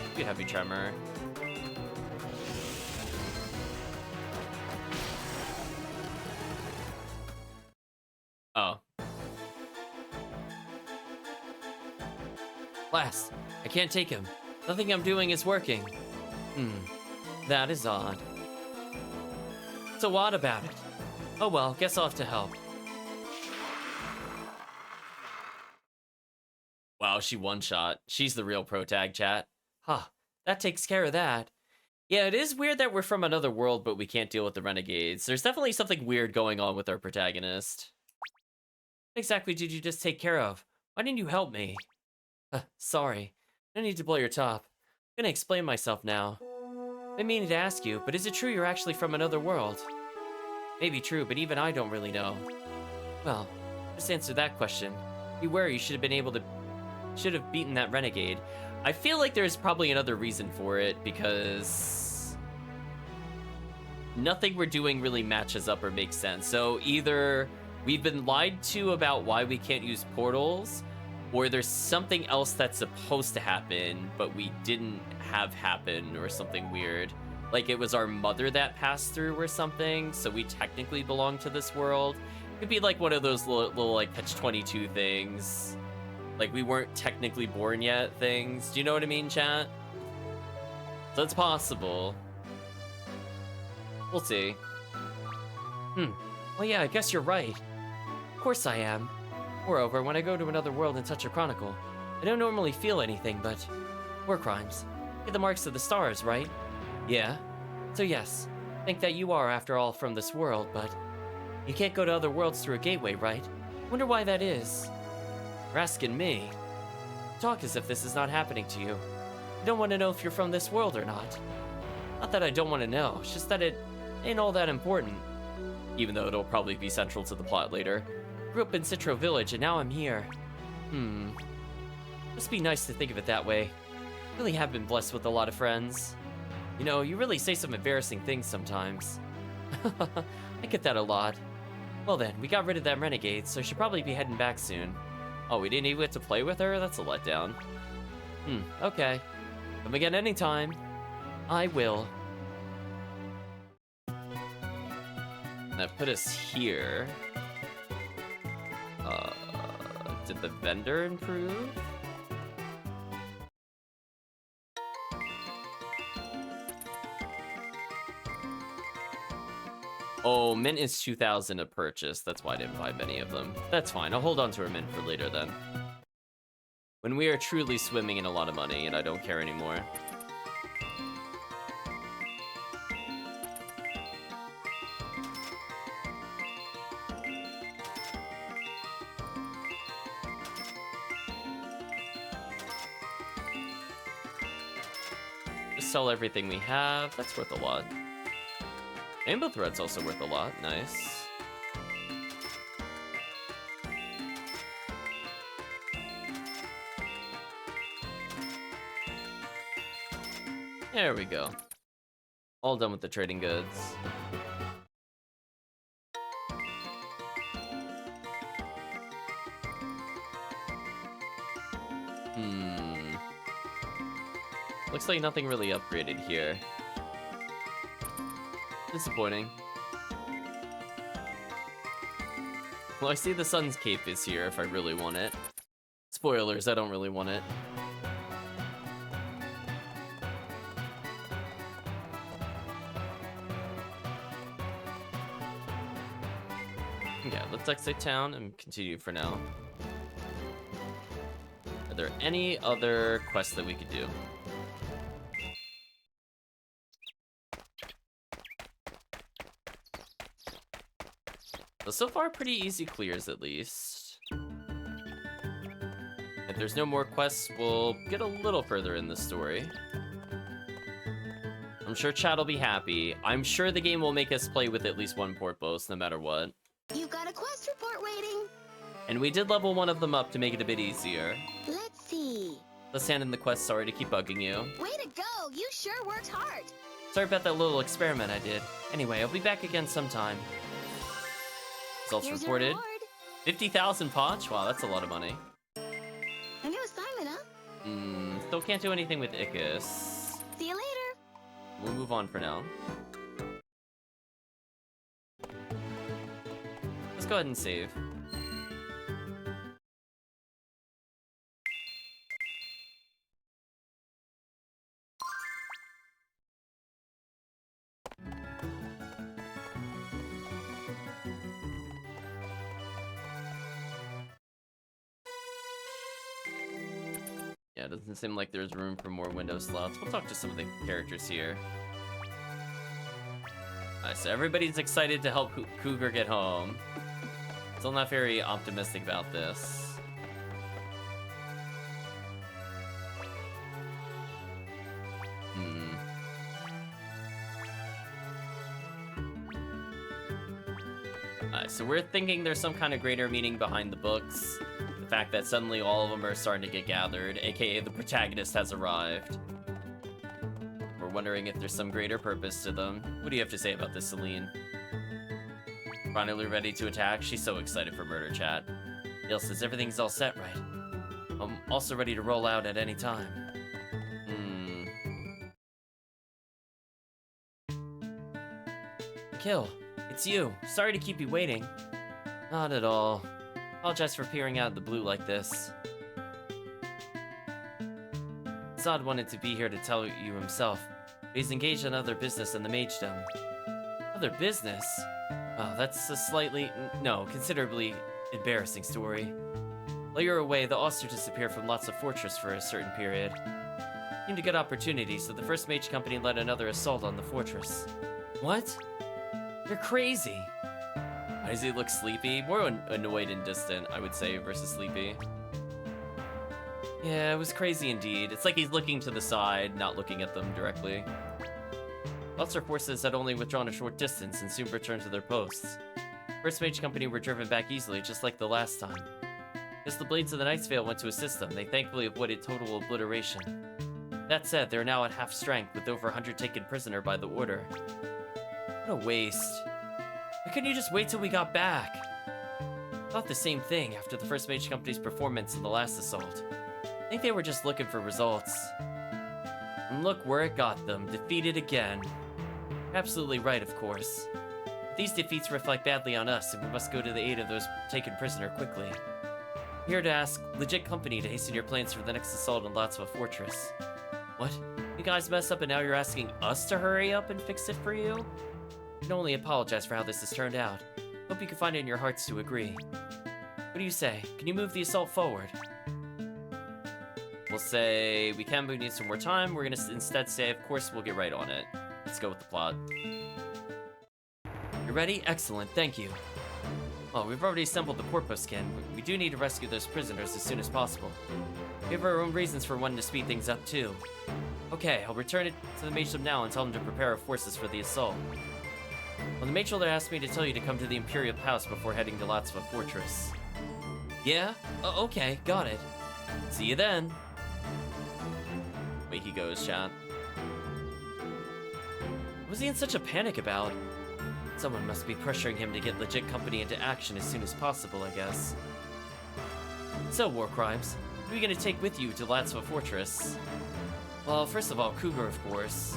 Maybe Heavy Tremor. Oh. Blast! I can't take him. Nothing I'm doing is working. That is odd. So odd about it. Oh well, guess I'll have to help. Wow, she one-shot. She's the real pro tag, chat. Huh, that takes care of that. Yeah, it is weird that we're from another world, but we can't deal with the renegades. There's definitely something weird going on with our protagonist. What exactly did you just take care of? Why didn't you help me? Sorry. No need to blow your top. I'm gonna explain myself now. I meaning to ask you, but is it true you're actually from another world? Maybe true, but even I don't really know. Well, just answer that question. Beware, you should have beaten that renegade. I feel like there's probably another reason for it, because nothing we're doing really matches up or makes sense. So either we've been lied to about why we can't use portals, or there's something else that's supposed to happen, but we didn't have happen, or something weird. Like it was our mother that passed through or something, so we technically belong to this world. It could be like one of those little like Catch-22 things. Like we weren't technically born yet things. Do you know what I mean, chat? So it's possible. We'll see. Well, yeah, I guess you're right. Of course I am. Moreover, when I go to another world and touch a chronicle, I don't normally feel anything, but war crimes. Get the marks of the stars, right? Yeah. So yes, think that you are, after all, from this world, but you can't go to other worlds through a gateway, right? Wonder why that is. You're asking me. Talk as if this is not happening to you. I don't want to know if you're from this world or not. Not that I don't want to know, it's just that it ain't all that important. Even though it'll probably be central to the plot later. Grew up in Citro Village and now I'm here. Must be nice to think of it that way. Really have been blessed with a lot of friends. You know, you really say some embarrassing things sometimes. I get that a lot. Well then, we got rid of that renegade, so should probably be heading back soon. Oh, we didn't even get to play with her? That's a letdown. Okay. Come again anytime. I will. That put us here. Did the vendor improve? Oh, mint is 2,000 a purchase. That's why I didn't buy many of them. That's fine. I'll hold on to a mint for later then. When we are truly swimming in a lot of money and I don't care anymore. Just sell everything we have. That's worth a lot. Rainbow Thread's also worth a lot. Nice. There we go. All done with the trading goods. Looks like nothing really upgraded here. Disappointing. Well, I see the Sun's Cape is here if I really want it. Spoilers, I don't really want it. Yeah, let's exit town and continue for now. Are there any other quests that we could do? So far, pretty easy clears, at least. If there's no more quests, we'll get a little further in the story. I'm sure chat will be happy. I'm sure the game will make us play with at least one Porpos, no matter what. You got a quest report waiting. And we did level one of them up to make it a bit easier. Let's see. Let's hand in the quest, sorry to keep bugging you. Way to go! You sure worked hard. Sorry about that little experiment I did. Anyway, I'll be back again sometime. Results Here's reported. your reward. 50,000 potch? Wow, that's a lot of money. A new assignment, huh? Still can't do anything with Ickis. See you later. We'll move on for now. Let's go ahead and save. Yeah, it doesn't seem like there's room for more window slots. We'll talk to some of the characters here. Alright, so everybody's excited to help Cougar get home. Still not very optimistic about this. Alright, so we're thinking there's some kind of greater meaning behind the books. The fact that suddenly all of them are starting to get gathered, aka the protagonist has arrived. We're wondering if there's some greater purpose to them. What do you have to say about this, Celine? Finally ready to attack? She's so excited for murder chat. Dale says everything's all set, right? I'm also ready to roll out at any time. Kill, it's you. Sorry to keep you waiting. Not at all. Apologize for peering out of the blue like this. Zod wanted to be here to tell you himself, but he's engaged in other business in the magedom. Other business? Oh, that's a slightly, no, considerably embarrassing story. While you were away, the Oster disappeared from lots of fortress for a certain period. Seemed a good opportunity, so the first mage company led another assault on the fortress. What? You're crazy! Why does he look sleepy? More annoyed and distant, I would say, versus sleepy. Yeah, it was crazy indeed. It's like he's looking to the side, not looking at them directly. Lots of forces had only withdrawn a short distance and soon returned to their posts. First Mage Company were driven back easily, just like the last time. As the Blades of the Night's Veil went to assist them, they thankfully avoided total obliteration. That said, they're now at half strength, with over 100 taken prisoner by the Order. What a waste. Why couldn't you just wait till we got back? Thought the same thing after the First Mage Company's performance in the last assault. I think they were just looking for results. And look where it got them, defeated again. Absolutely right, of course. But these defeats reflect badly on us, and we must go to the aid of those taken prisoner quickly. I'm here to ask Legit Company to hasten your plans for the next assault on Lotsa Fortress. What? You guys mess up and now you're asking us to hurry up and fix it for you? can only apologize for how this has turned out. Hope you can find it in your hearts to agree. What do you say? Can you move the assault forward? We'll say we can, but we need some more time. We're gonna instead say, of course, we'll get right on it. Let's go with the plot. You ready? Excellent, thank you. Well, we've already assembled the Porpos-king. We do need to rescue those prisoners as soon as possible. We have our own reasons for wanting to speed things up, too. Okay, I'll return it to the Mage now and tell them to prepare our forces for the assault. Well, the Mage asked me to tell you to come to the Imperial Palace before heading to Latsva Fortress. Yeah? Okay, got it. See you then. Away he goes, chat. What was he in such a panic about? Someone must be pressuring him to get legit company into action as soon as possible, I guess. So, War Crimes, who are you gonna take with you to Latsva Fortress? Well, first of all, Cougar, of course.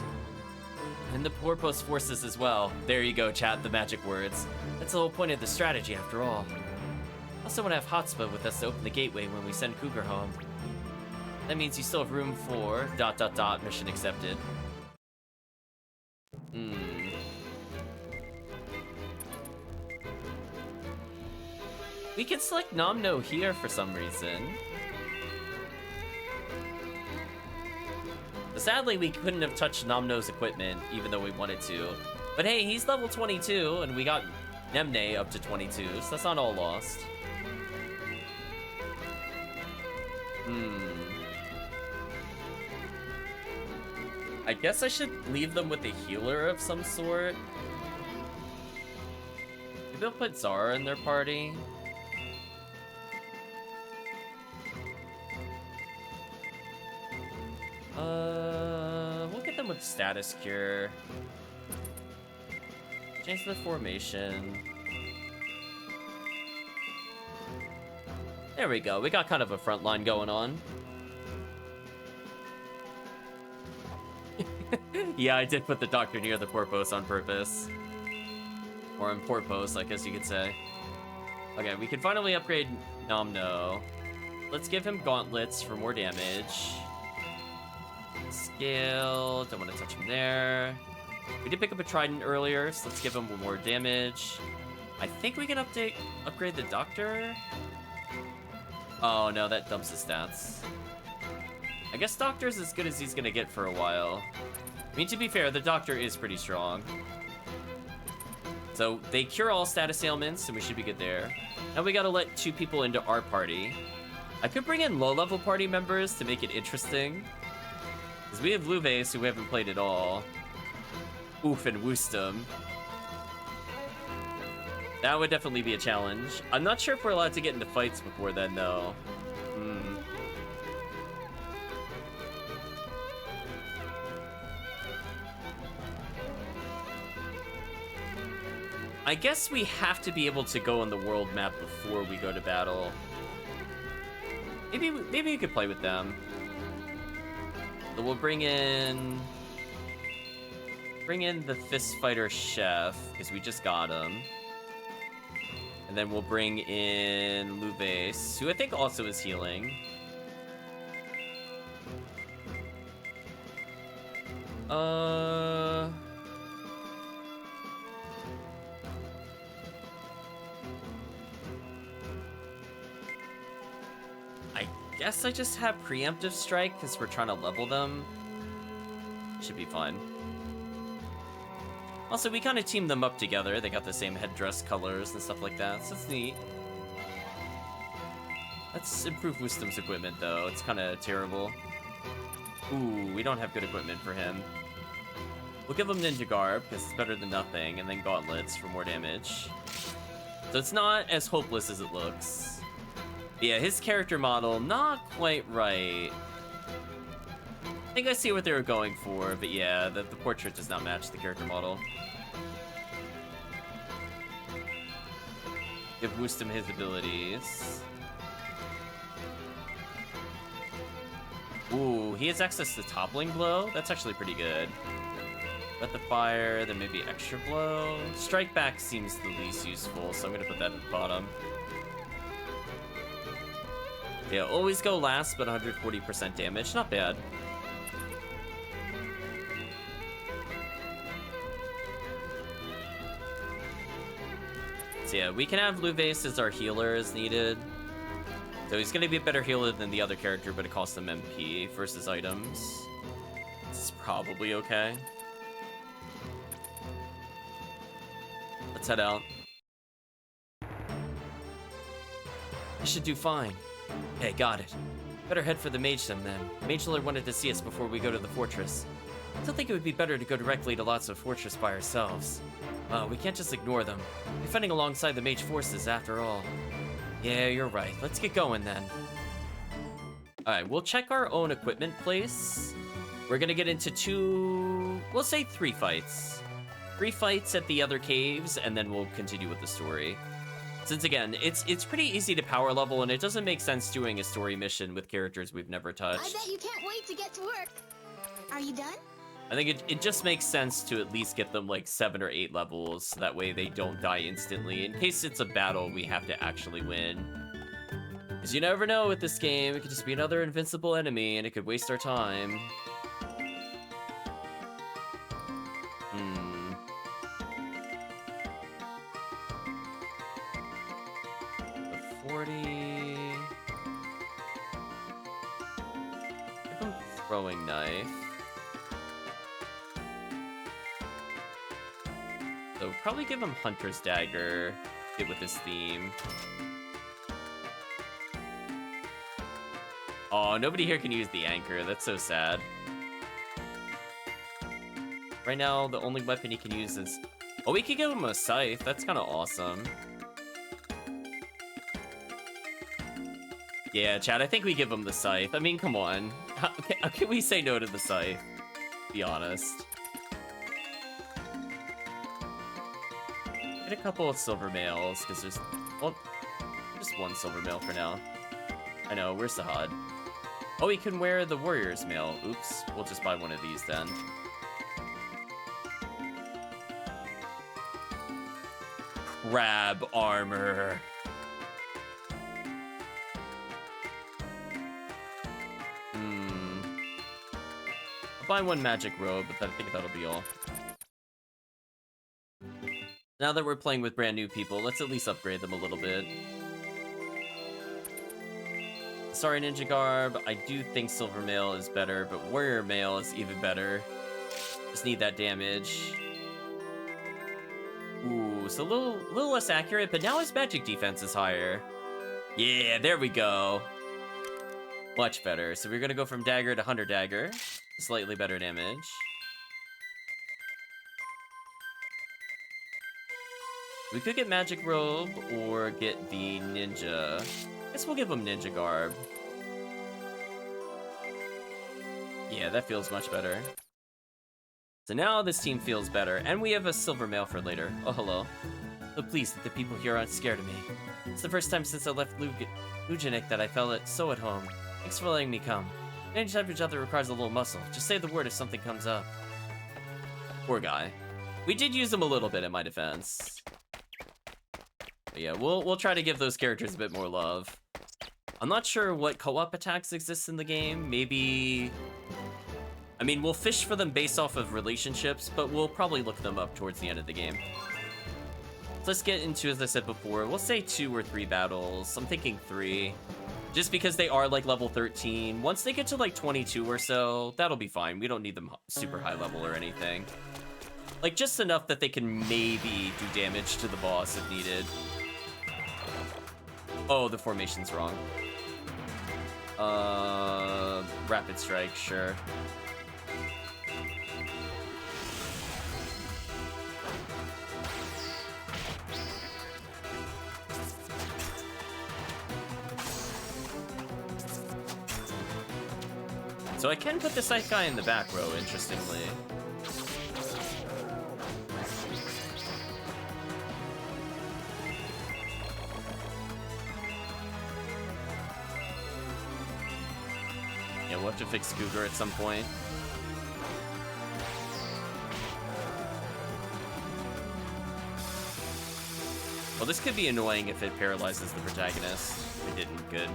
And the Porpos forces as well. There you go, chat, the magic words. That's the whole point of the strategy, after all. Also want to have Hotspot with us to open the gateway when we send Cougar home. That means you still have room for ... mission accepted. We can select Nomno here for some reason. But sadly, we couldn't have touched Nomno's equipment, even though we wanted to. But hey, he's level 22, and we got Nemne up to 22, so that's not all lost. I guess I should leave them with a healer of some sort. Maybe they'll put Zara in their party. We'll get them with status cure. Change the formation. There we go. We got kind of a front line going on. Yeah, I did put the doctor near the Porpos on purpose. Or in Porpos, I guess you could say. Okay, we can finally upgrade Nomno. Let's give him gauntlets for more damage. Scale, don't want to touch him there. We did pick up a trident earlier, so let's give him more damage. I think we can upgrade the doctor. Oh no, that dumps his stats. I guess doctor's as good as he's gonna get for a while. I mean, to be fair, the doctor is pretty strong. So they cure all status ailments, and we should be good there. Now we gotta let 2 people into our party. I could bring in low-level party members to make it interesting. Because we have Luves, who we haven't played at all. Oof, and Woostum. That would definitely be a challenge. I'm not sure if we're allowed to get into fights before then, though. I guess we have to be able to go on the world map before we go to battle. Maybe we could play with them. So we'll bring in the Fist Fighter Chef, because we just got him. And then we'll bring in Luves, who I think also is healing. I guess I just have Preemptive Strike, because we're trying to level them. Should be fine. Also, we kind of teamed them up together. They got the same headdress colors and stuff like that, so that's neat. Let's improve Wisdom's equipment, though. It's kind of terrible. Ooh, we don't have good equipment for him. We'll give him Ninja Garb, because it's better than nothing, and then Gauntlets for more damage. So it's not as hopeless as it looks. Yeah, his character model, not quite right. I think I see what they were going for, but yeah, the portrait does not match the character model. Give Woostum his abilities. Ooh, he has access to Toppling Blow? That's actually pretty good. Let the fire, then maybe extra blow. Strike back seems the least useful, so I'm gonna put that at the bottom. Yeah, always go last, but 140% damage. Not bad. So yeah, we can have Luves as our healer as needed. So he's gonna be a better healer than the other character, but it costs him MP versus items. This is probably okay. Let's head out. I should do fine. Okay, got it. Better head for the Mage Sim then. Mage Lord wanted to see us before we go to the fortress. I still think it would be better to go directly to Lotso Fortress by ourselves. We can't just ignore them. We're fighting alongside the mage forces after all. Yeah, you're right. Let's get going then. Alright, we'll check our own equipment place. We're gonna get into, we'll say 3 fights. 3 fights at the other caves, and then we'll continue with the story. Since again, it's pretty easy to power level, and it doesn't make sense doing a story mission with characters we've never touched. I bet you can't wait to get to work. Are you done? I think it just makes sense to at least get them like 7 or 8 levels, so that way they don't die instantly, in case it's a battle we have to actually win. Because you never know with this game, it could just be another invincible enemy, and it could waste our time. The 40... Give him throwing knife. So probably give him Hunter's Dagger, get with his theme. Oh, nobody here can use the anchor. That's so sad. Right now, the only weapon he can use is... Oh, we could give him a scythe. That's kind of awesome. Yeah, Chad, I think we give him the scythe. I mean, come on. How can we say no to the scythe? Be honest. Get a couple of silver mails, because there's... Well, just 1 silver mail for now. I know, where's Sahad? Oh, he can wear the warrior's mail. Oops, we'll just buy one of these then. Crab armor. I'll buy 1 magic robe, but I think that'll be all. Now that we're playing with brand new people, let's at least upgrade them a little bit. Sorry, Ninja Garb, I do think Silver Mail is better, but Warrior Mail is even better. Just need that damage. Ooh, so a little less accurate, but now his magic defense is higher. Yeah, there we go. Much better. So we're gonna go from Dagger to Hunter Dagger. Slightly better damage. We could get Magic Robe or get the Ninja. I guess we'll give him Ninja Garb. Yeah, that feels much better. So now this team feels better, and we have a silver mail for later. Oh, hello. So pleased that the people here aren't scared of me. It's the first time since I left Lujanik that I felt so at home. Thanks for letting me come. Any type of each other requires a little muscle. Just say the word if something comes up. Poor guy. We did use him a little bit in my defense. But yeah, we'll try to give those characters a bit more love. I'm not sure what co-op attacks exist in the game. Maybe... I mean, we'll fish for them based off of relationships, but we'll probably look them up towards the end of the game. So let's get into, as I said before, we'll say 2 or 3 battles. I'm thinking 3. Just because they are like level 13. Once they get to like 22 or so, that'll be fine. We don't need them super high level or anything. Like just enough that they can maybe do damage to the boss if needed. Oh, the formation's wrong. Rapid strike, sure. So I can put the Scythe guy in the back row, interestingly. Yeah, we'll have to fix Cougar at some point. Well, this could be annoying if it paralyzes the protagonist. It didn't, good.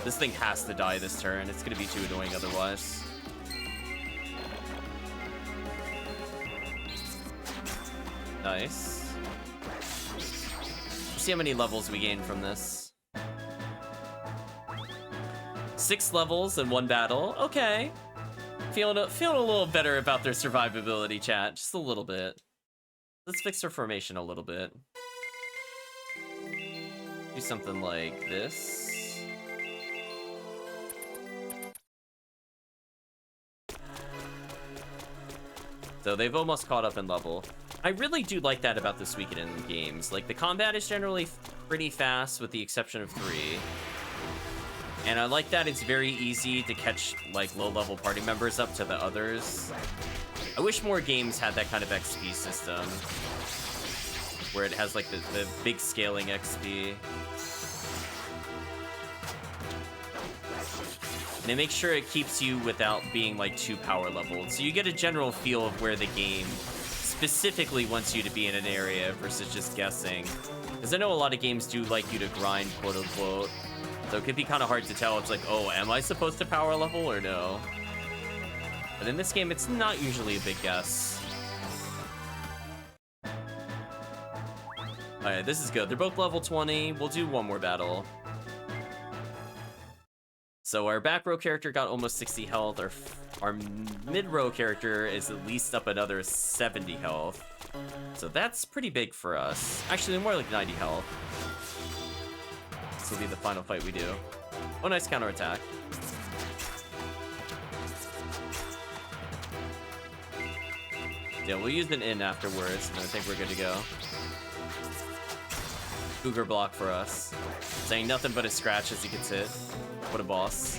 This thing has to die this turn. It's gonna be too annoying otherwise. Nice. see how many levels we gain from this. 6 levels in 1 battle. Okay. Feeling a little better about their survivability, chat. Just a little bit. Let's fix their formation a little bit. Do something like this. So they've almost caught up in level. I really do like that about the Suikoden games. Like, the combat is generally pretty fast with the exception of 3. And I like that it's very easy to catch, like, low-level party members up to the others. I wish more games had that kind of XP system. Where it has, like, the big scaling XP. And it makes sure it keeps you without being, like, too power leveled. So you get a general feel of where the game specifically wants you to be in an area versus just guessing. Because I know a lot of games do like you to grind, quote-unquote. So it could be kind of hard to tell. It's like, oh, am I supposed to power level or no? But in this game, it's not usually a big guess. Alright, this is good. They're both level 20. We'll do one more battle. So our back row character got almost 60 health. Our mid row character is at least up another 70 health. So that's pretty big for us. Actually, more like 90 health. This will be the final fight we do. Oh, nice counterattack. Yeah, we'll use an in afterwards, and I think we're good to go. Cougar block for us. Saying nothing but a scratch as he gets hit. What a boss.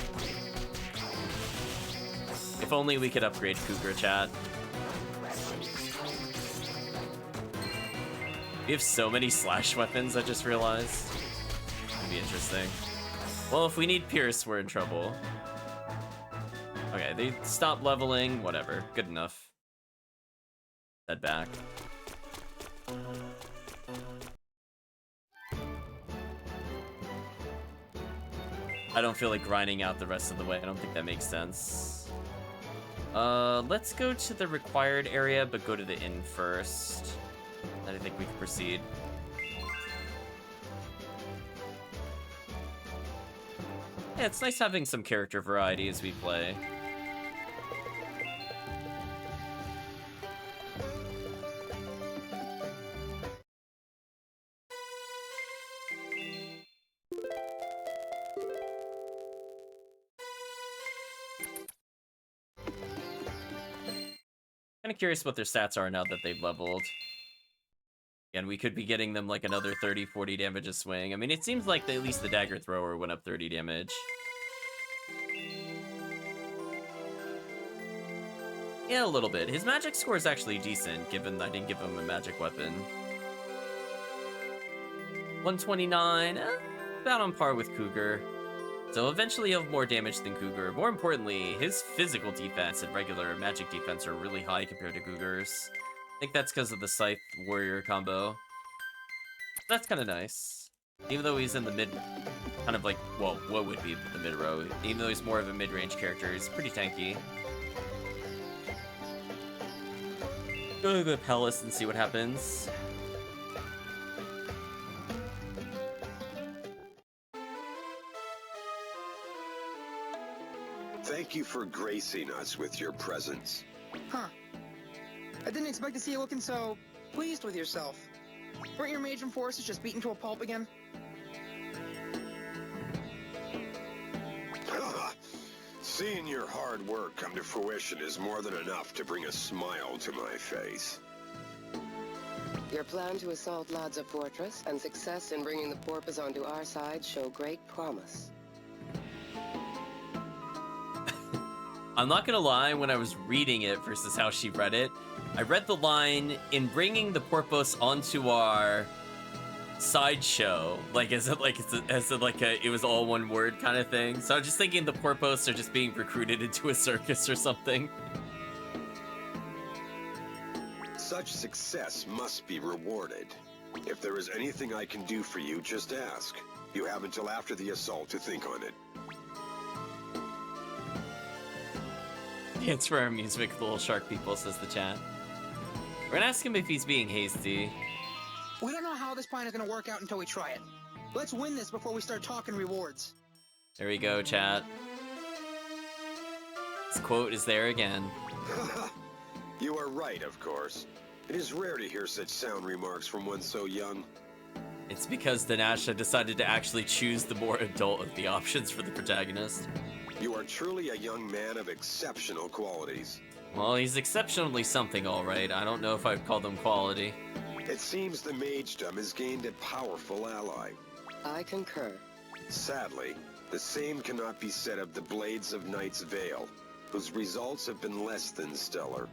If only we could upgrade Cougar, chat. We have so many slash weapons, I just realized. Could be interesting. Well, if we need Pierce, we're in trouble. Okay, they stopped leveling. Whatever. Good enough. Head back. I don't feel like grinding out the rest of the way. I don't think that makes sense. Let's go to the required area, but go to the inn first. Then I think we can proceed. Yeah, it's nice having some character variety as we play. Kind of curious what their stats are now that they've leveled. And we could be getting them like another 30-40 damage a swing. I mean, it seems like at least the dagger thrower went up 30 damage. Yeah, a little bit. His magic score is actually decent, given I didn't give him a magic weapon. 129, about on par with Cougar. So eventually he'll have more damage than Cougar. More importantly, his physical defense and regular magic defense are really high compared to Cougar's. I think that's because of the Scythe Warrior combo. That's kind of nice. Even though he's in the mid, kind of like, well, what would be the mid row? Even though he's more of a mid-range character, he's pretty tanky. Go to the Palace and see what happens. Thank you for gracing us with your presence. Huh. I didn't expect to see you looking so pleased with yourself. Weren't your Major forces just beaten to a pulp again? Seeing your hard work come to fruition is more than enough to bring a smile to my face. Your plan to assault Lhasa Fortress and success in bringing the Porpos onto our side show great promise. I'm not gonna lie, when I was reading it versus how she read it, I read the line, in bringing the Porpos onto our sideshow, like as it was all one word kind of thing. So I was just thinking the Porpos are just being recruited into a circus or something. Such success must be rewarded. If there is anything I can do for you, just ask. You have until after the assault to think on it. It's for our music, the little shark people, says the chat. We're gonna ask him if he's being hasty. We don't know how how this plan is gonna work out until we try it. Let's win this before we start talking rewards. There we go, chat. This quote is there again. You are right, of course. It is rare to hear such sound remarks from one so young. It's because Danasha decided to actually choose the more adult of the options for the protagonist. You are truly a young man of exceptional qualities. Well, he's exceptionally something, alright. I don't know if I'd call them quality. It seems the magedom has gained a powerful ally. I concur. Sadly, the same cannot be said of the Blades of Night's Vale, whose results have been less than stellar.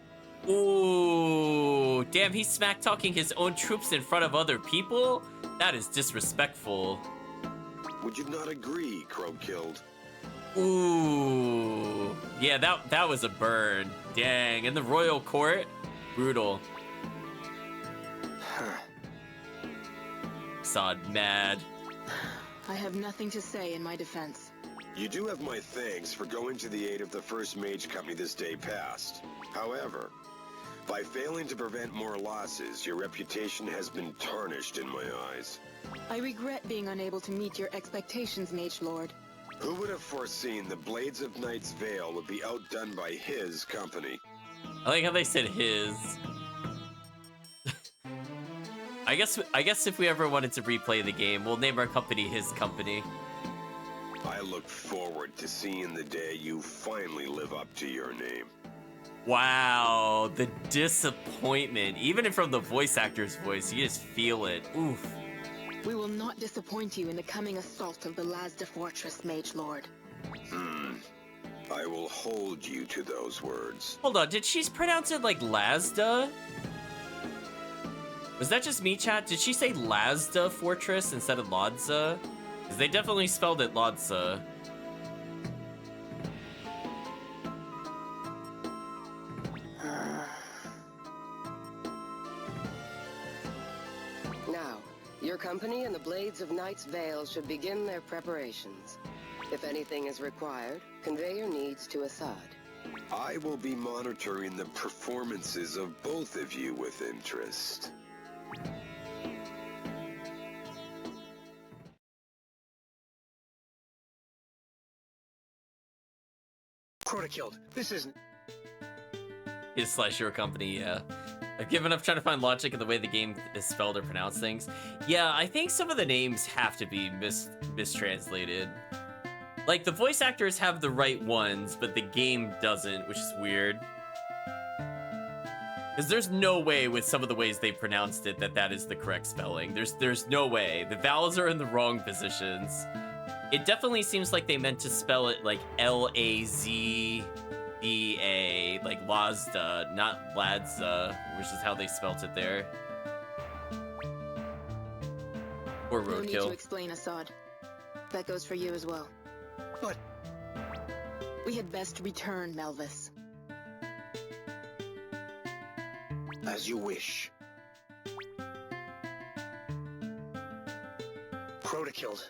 Ooh, damn, he's smack-talking his own troops in front of other people? That is disrespectful. Would you not agree, Crow-killed? Ooh, yeah, that was a burn. Dang, in the royal court? Brutal. Sod mad. I have nothing to say in my defense. You do have my thanks for going to the aid of the First Mage Company this day past. However, by failing to prevent more losses, your reputation has been tarnished in my eyes. I regret being unable to meet your expectations, Mage Lord. Who would have foreseen the Blades of Night's Vale would be outdone by his company? I like how they said his. I guess if we ever wanted to replay the game, we'll name our company his company. I look forward to seeing the day you finally live up to your name. Wow, the disappointment. Even from the voice actor's voice, you just feel it. Oof. We will not disappoint you in the coming assault of the Lasda Fortress, Mage Lord. I will hold you to those words. Hold on, did she pronounce it like Lasda? Was that just me, chat? Did she say Lasda Fortress instead of Lodza? Because they definitely spelled it Lodza. Now, your company and the Blades of Night's Vale should begin their preparations. If anything is required, convey your needs to Assad. I will be monitoring the performances of both of you with interest. Crota-killed. This isn't... His / your company, yeah. I've given up trying to find logic in the way the game is spelled or pronounced things. Yeah, I think some of the names have to be mistranslated. Like, the voice actors have the right ones, but the game doesn't, which is weird. Because there's no way with some of the ways they pronounced it that is the correct spelling. There's no way. The vowels are in the wrong positions. It definitely seems like they meant to spell it like Lazda, like Lazda, not Ladza, which is how they spelt it there. Or No need to roadkill. explain, Assad. That goes for you as well. But... We had best return, Melvis. As you wish. Crota-killed.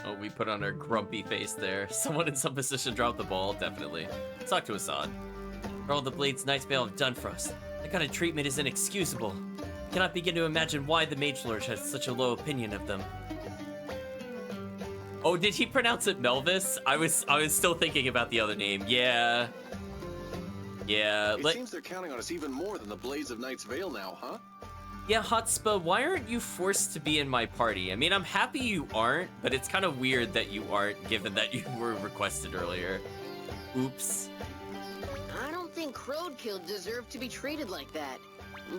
Oh, we put on our grumpy face there. Someone in some position dropped the ball, definitely. Let's talk to Assad. For all the Blades Night's Vale have done for us, that kind of treatment is inexcusable. Cannot begin to imagine why the Mage Lord has such a low opinion of them. Oh, did he pronounce it Melvis? I was still thinking about the other name. Yeah. Yeah. It seems they're counting on us even more than the Blades of Night's Vale now, huh? Yeah, Hotspur, why aren't you forced to be in my party? I mean, I'm happy you aren't, but it's kind of weird that you aren't, given that you were requested earlier. Oops. I don't think Crowdkill deserved to be treated like that.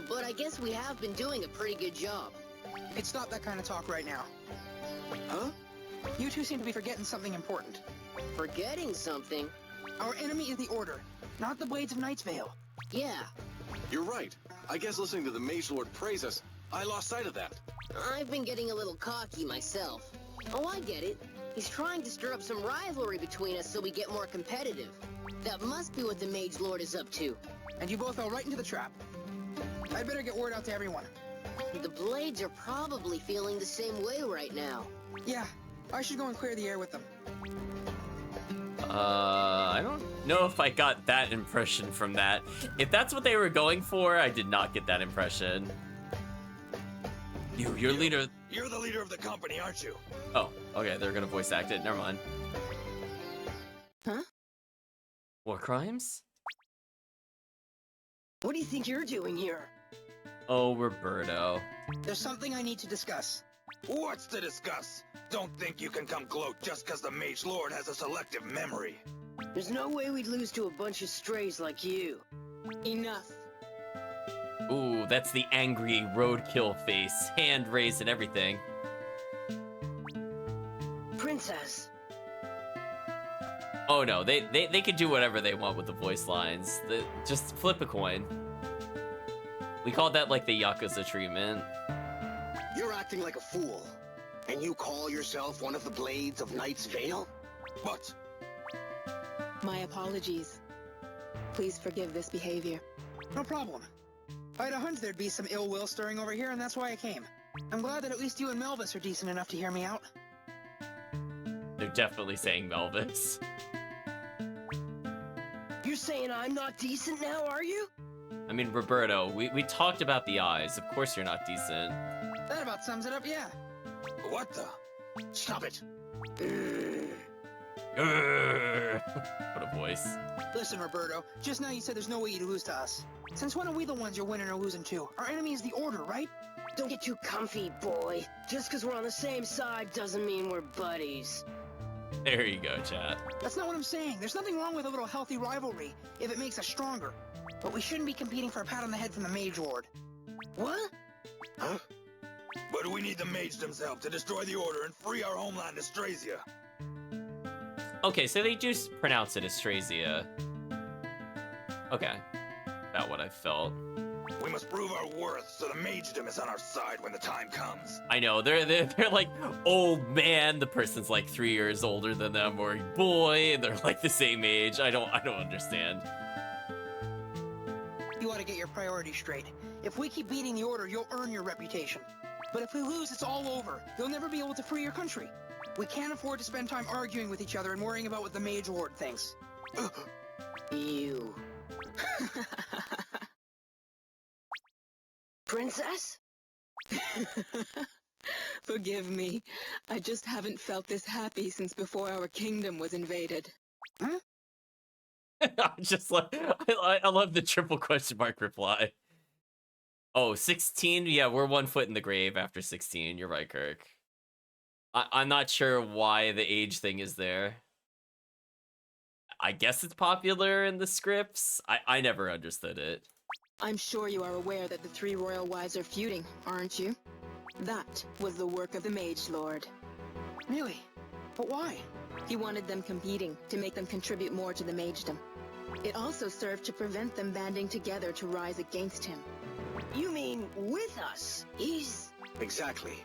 But I guess we have been doing a pretty good job. It's not that kind of talk right now. Huh? You two seem to be forgetting something important. Forgetting something? Our enemy is the Order, not the Blades of Night's Vale. Yeah, You're right. I guess listening to the Mage Lord praise us, I lost sight of that. I've been getting a little cocky myself. Oh, I get it. He's trying to stir up some rivalry between us so we get more competitive. That must be what the Mage Lord is up to. And you both fell right into the trap. I'd better get word out to everyone. The Blades are probably feeling the same way right now. Yeah, I should go and clear the air with them. I don't know if I got that impression from that. If that's what they were going for, I did not get that impression. You're leader. You're the leader of the company, aren't you? Oh, okay, they're gonna voice act it. Never mind. Huh? War crimes? What do you think you're doing here? Oh, Roberto. There's something I need to discuss. What's to discuss? Don't think you can come gloat just because the Mage Lord has a selective memory. There's no way we'd lose to a bunch of strays like you. Enough. Ooh, that's the angry roadkill face. Hand raised and everything. Princess. Oh no, they can do whatever they want with the voice lines. Just flip a coin. We call that like the Yakuza treatment. You're acting like a fool. And you call yourself one of the Blades of Night's Veil? But My apologies. Please forgive this behavior. No problem. I had a hunch there'd be some ill will stirring over here, and that's why I came. I'm glad that at least you and Melvis are decent enough to hear me out. They're definitely saying Melvis. You're saying I'm not decent now, are you? I mean, Roberto, we talked about the eyes. Of course you're not decent. That about sums it up, yeah. what the? Stop it. Grrr. What a voice. Listen, Roberto, just now you said there's no way you'd lose to us. Since when are we the ones you're winning or losing to? Our enemy is the Order, right? Don't get too comfy, boy. Just because we're on the same side doesn't mean we're buddies. There you go, chat. That's not what I'm saying. There's nothing wrong with a little healthy rivalry, if it makes us stronger. But we shouldn't be competing for a pat on the head from the Mage Lord. What? Huh? But we need the Magedom's help to destroy the Order and free our homeland, Austrasia. Okay, so they do pronounce it Austrasia. Okay. About what I felt. We must prove our worth so the Magedom is on our side when the time comes. I know, they're like, old man, the person's like 3 years older than them, or boy, and they're like the same age. I don't understand. You ought to get your priorities straight. If we keep beating the Order, you'll earn your reputation. But if we lose, it's all over. You'll never be able to free your country. We can't afford to spend time arguing with each other and worrying about what the Mage Lord thinks. You. Princess? Forgive me. I just haven't felt this happy since before our kingdom was invaded. Huh? I just like, I love the triple question mark reply. Oh, 16? Yeah, we're 1 foot in the grave after 16. You're right, Kirk. I'm not sure why the age thing is there. I guess it's popular in the scripts. I never understood it. I'm sure you are aware that the 3 royal wives are feuding, aren't you? That was the work of the Mage Lord. Really? But why? He wanted them competing to make them contribute more to the Magedom. It also served to prevent them banding together to rise against him. You mean with us? He's... Exactly.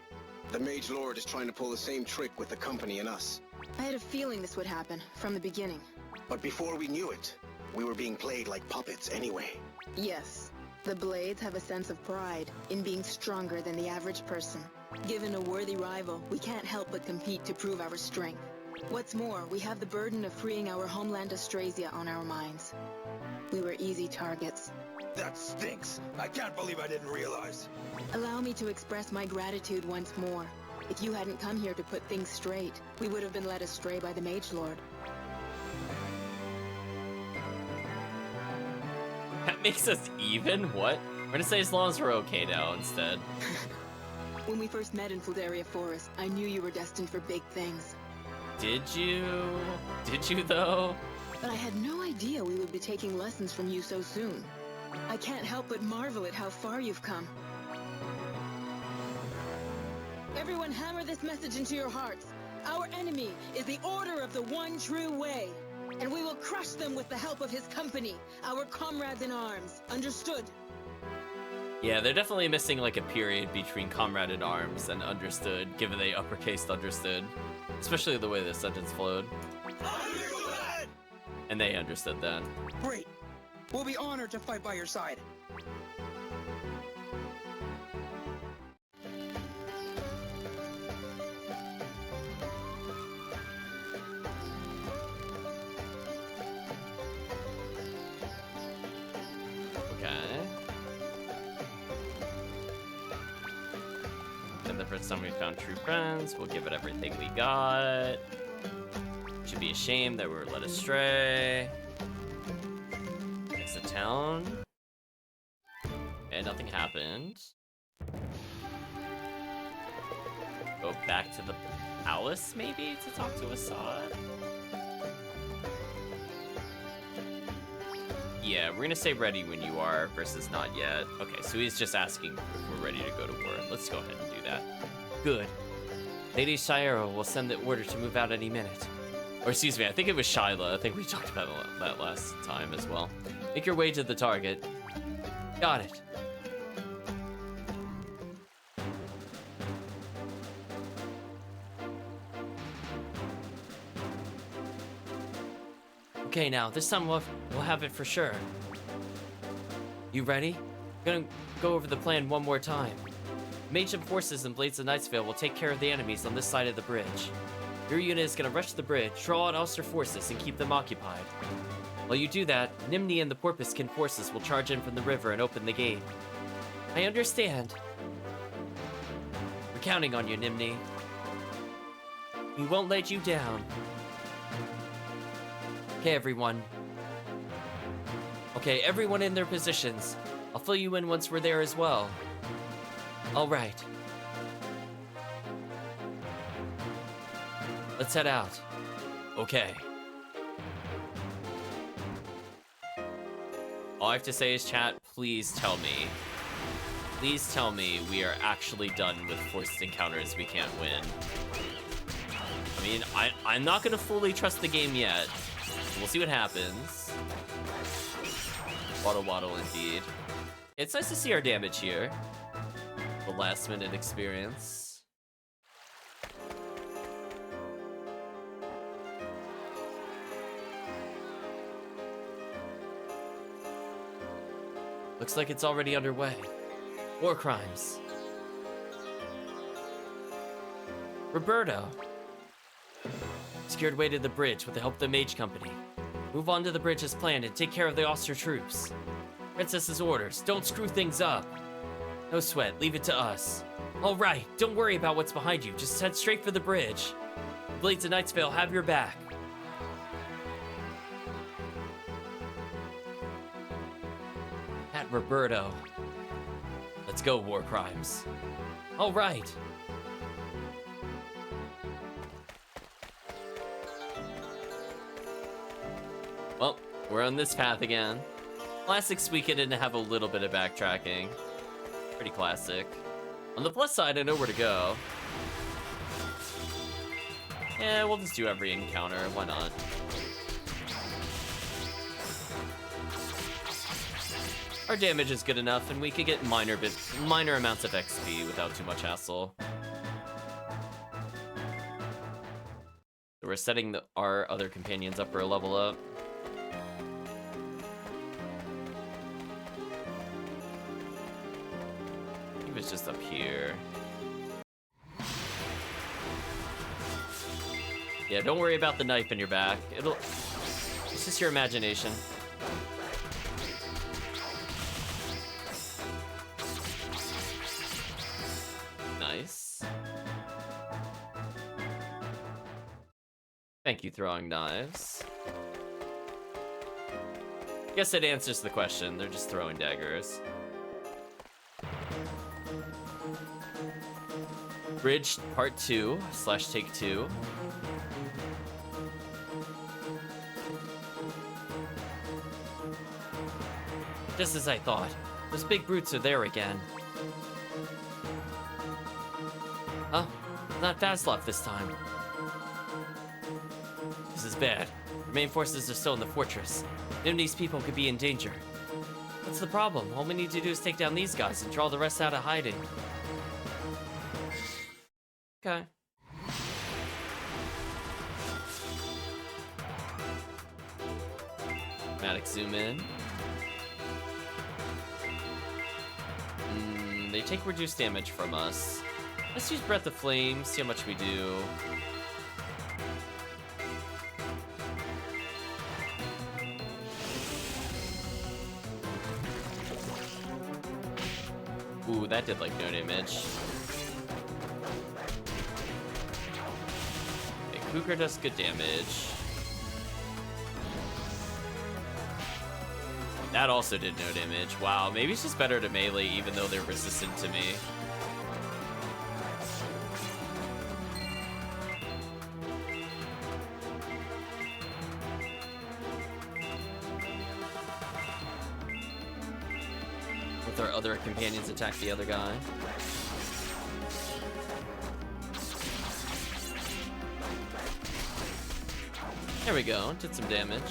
The Mage Lord is trying to pull the same trick with the company and us. I had a feeling this would happen from the beginning. But before we knew it, we were being played like puppets anyway. Yes, the Blades have a sense of pride in being stronger than the average person. Given a worthy rival, we can't help but compete to prove our strength. What's more, we have the burden of freeing our homeland Austrasia on our minds. We were easy targets. That stinks. I can't believe I didn't realize. Allow me to express my gratitude once more. If you hadn't come here to put things straight, we would have been led astray by the Mage Lord. That makes us even? What? We're gonna say as long as we're okay now instead. When we first met in Fuldaria Forest, I knew you were destined for big things. Did you? Did you though? But I had no idea we would be taking lessons from you so soon. I can't help but marvel at how far you've come. Everyone hammer this message into your hearts. Our enemy is the Order of the One True Way. And we will crush them with the help of his company, our comrades in arms. Understood? Yeah, they're definitely missing like a period between comrade in arms and understood, given they uppercased understood. Especially the way the sentence flowed. Understood! And they understood that. Great. We'll be honored to fight by your side. First time we found true friends, we'll give it everything we got. Should be a shame that we were led astray. It's a town. And nothing happened. Go back to the palace, maybe, to talk to Assad? Yeah, we're gonna say ready when you are versus not yet. Okay, so he's just asking if we're ready to go to war. Let's go ahead and do that. Good. Lady Shira will send the order to move out any minute. Or excuse me, I think it was Shyla. I think we talked about that last time as well. Make your way to the target. Got it. Okay, now, this time we'll have it for sure. You ready? I'm gonna go over the plan one more time. Mage and forces and Blades of Nightsvale will take care of the enemies on this side of the bridge. Your unit is gonna rush the bridge, draw out Ulster forces, and keep them occupied. While you do that, Nimni and the Porpos-king forces will charge in from the river and open the gate. I understand. We're counting on you, Nimni. We won't let you down. Okay, everyone. Okay, everyone in their positions. I'll fill you in once we're there as well. All right. Let's head out. Okay. All I have to say is, chat, please tell me. Please tell me we are actually done with forced encounters we can't win. I mean, I'm not gonna fully trust the game yet. We'll see what happens. Waddle waddle indeed. It's nice to see our damage here. The last minute experience. Looks like it's already underway. War crimes. Roberto. Secured way to the bridge with the help of the Mage Company. Move on to the bridge as planned and take care of the Oster troops. Princess's orders, don't screw things up. No sweat, leave it to us. All right, don't worry about what's behind you, just head straight for the bridge. The Blades of Nightsvale have your back. At Roberto. Let's go, war crimes. All right. Well, we're on this path again. Classic Suikoden didn't have a little bit of backtracking. Pretty classic. On the plus side, I know where to go. Yeah, we'll just do every encounter, why not? Our damage is good enough, and we could get minor amounts of XP without too much hassle. So we're setting our other companions up for a level up. It's just up here. Yeah, don't worry about the knife in your back. It's just your imagination. Nice. Thank you, throwing knives. Guess it answers the question. They're just throwing daggers. Bridge part 2 / take 2. Just as I thought, those big brutes are there again. Huh? Not Vaslov this time. This is bad. Our main forces are still in the fortress. Nimni's people could be in danger. What's the problem? All we need to do is take down these guys and draw the rest out of hiding. Okay. Dramatic zoom in. They take reduced damage from us. Let's use Breath of Flame, see how much we do. Ooh, that did like no damage. Cougar does good damage. That also did no damage. Wow, maybe it's just better to melee even though they're resistant to me. With our other companions attack the other guy. There we go, did some damage.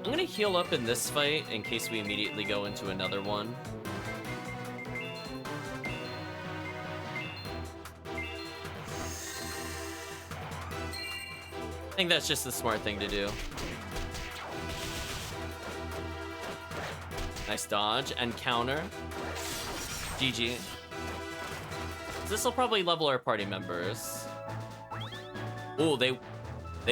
I'm gonna heal up in this fight in case we immediately go into another one. I think that's just the smart thing to do. Nice dodge and counter. GG. This will probably level our party members. Oh, they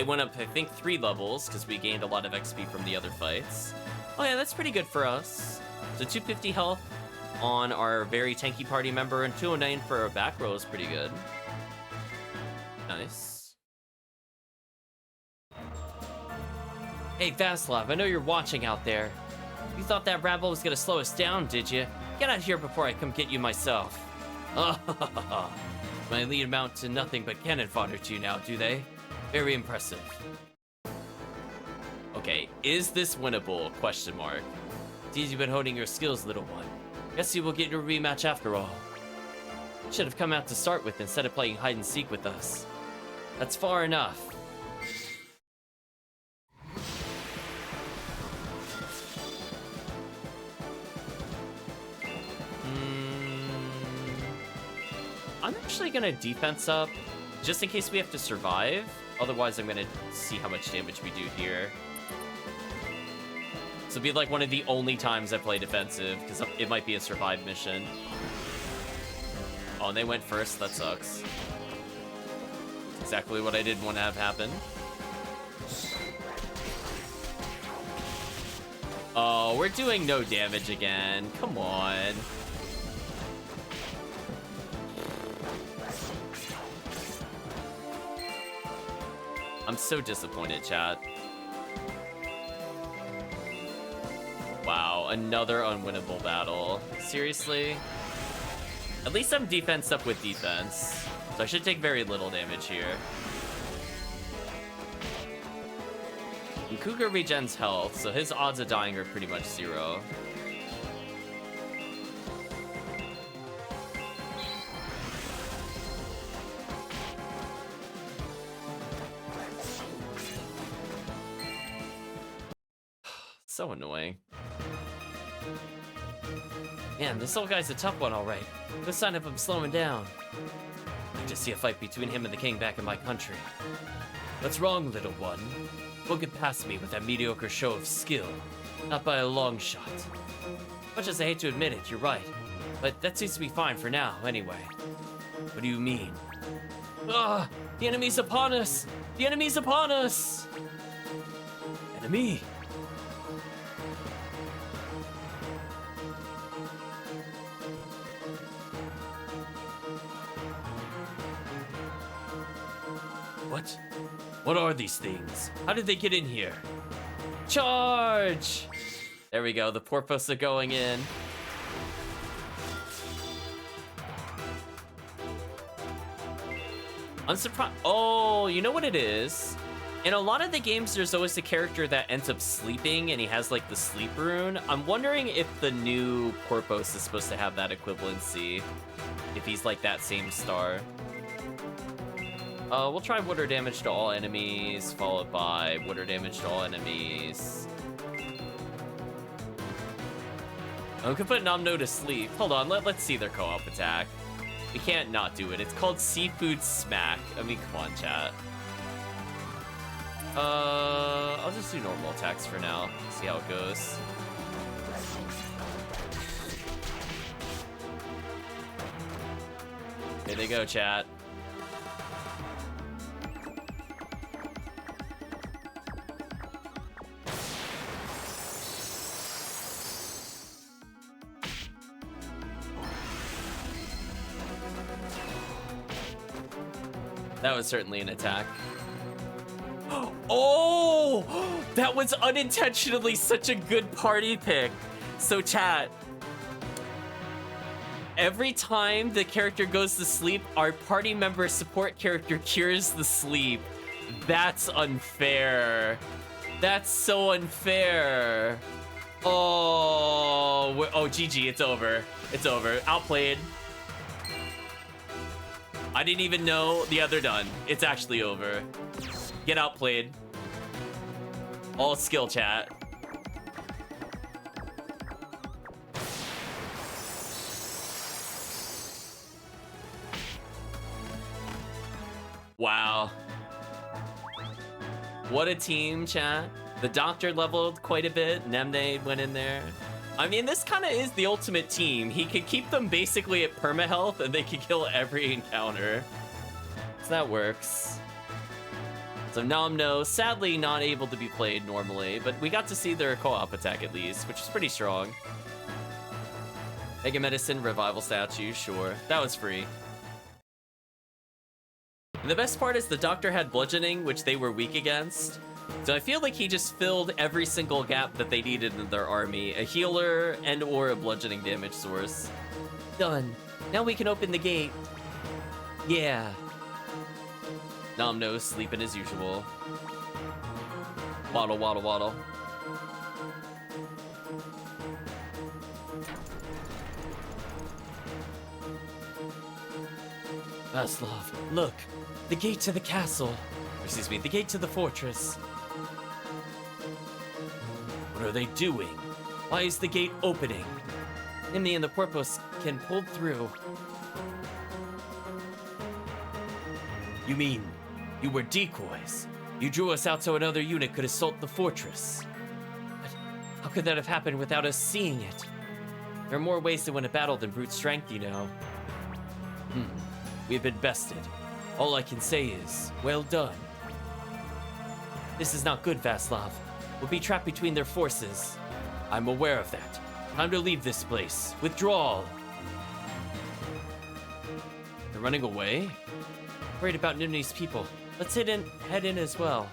went up, I think, 3 levels because we gained a lot of XP from the other fights. Oh yeah, that's pretty good for us. So 250 health on our very tanky party member and 209 for our back row is pretty good. Nice. Hey Vaslav, I know you're watching out there. You thought that rabble was gonna slow us down, did you? Get out here before I come get you myself. My lead amount to nothing but cannon fodder to you now, do they? Very impressive. Okay, is this winnable? Question mark. Seems you've been honing your skills, little one. Guess you will get your rematch after all. Should have come out to start with instead of playing hide and seek with us. That's far enough. I'm actually gonna defense up, just in case we have to survive. Otherwise, I'm gonna see how much damage we do here. This will be like one of the only times I play defensive, because it might be a survive mission. Oh, and they went first, that sucks. Exactly what I didn't want to have happen. Oh, we're doing no damage again, come on. I'm so disappointed, chat. Wow, another unwinnable battle. Seriously? At least I'm defense up with defense, so I should take very little damage here. And Cougar regens health, so his odds of dying are pretty much 0. So annoying. Man, this old guy's a tough one, all right. No sign of him slowing down. I like to see a fight between him and the king back in my country. What's wrong, little one? Won't get past me with that mediocre show of skill. Not by a long shot. Much as I hate to admit it, you're right. But that seems to be fine for now, anyway. What do you mean? Ah! The enemy's upon us! The enemy's upon us! Enemy? What? What are these things? How did they get in here? Charge! There we go, the Porpos are going in. I'm surprised. Oh, you know what it is? In a lot of the games, there's always a character that ends up sleeping and he has like the sleep rune. I'm wondering if the new Porpos is supposed to have that equivalency. If he's like that same star. We'll try water damage to all enemies, followed by water damage to all enemies. I can put Namno to sleep. Hold on, let's see their co-op attack. We can't not do it. It's called Seafood Smack. I mean, come on, chat. I'll just do normal attacks for now. See how it goes. Here they go, chat. That was certainly an attack. Oh! That was unintentionally such a good party pick. So chat, every time the character goes to sleep, our party member support character cures the sleep. That's unfair. That's so unfair. Oh, GG, it's over. It's over. Outplayed. I didn't even know. Yeah, they're done. It's actually over. Get outplayed. All skill chat. Wow. What a team, chat. The doctor leveled quite a bit. Nemne went in there. I mean, this kind of is the ultimate team. He could keep them basically at permahealth and they could kill every encounter. So that works. So Nomno, sadly not able to be played normally, but we got to see their co-op attack at least, which is pretty strong. Mega Medicine, Revival Statue, sure. That was free. And the best part is the Doctor had Bludgeoning, which they were weak against. So I feel like he just filled every single gap that they needed in their army. A healer and or a bludgeoning damage source. Done. Now we can open the gate. Yeah. Nomno sleeping as usual. Waddle, waddle, waddle. Vaslav, look. The gate to the castle. Excuse me, the gate to the fortress. What are they doing? Why is the gate opening? Nimni and the Porpos-king pulled through. You mean, you were decoys? You drew us out so another unit could assault the fortress. But how could that have happened without us seeing it? There are more ways to win a battle than brute strength, you know. We've been bested. All I can say is, well done. This is not good, Vaslav. We'll be trapped between their forces. I'm aware of that. Time to leave this place. Withdrawal. They're running away? Worried about Nimni's people. Let's head in as well.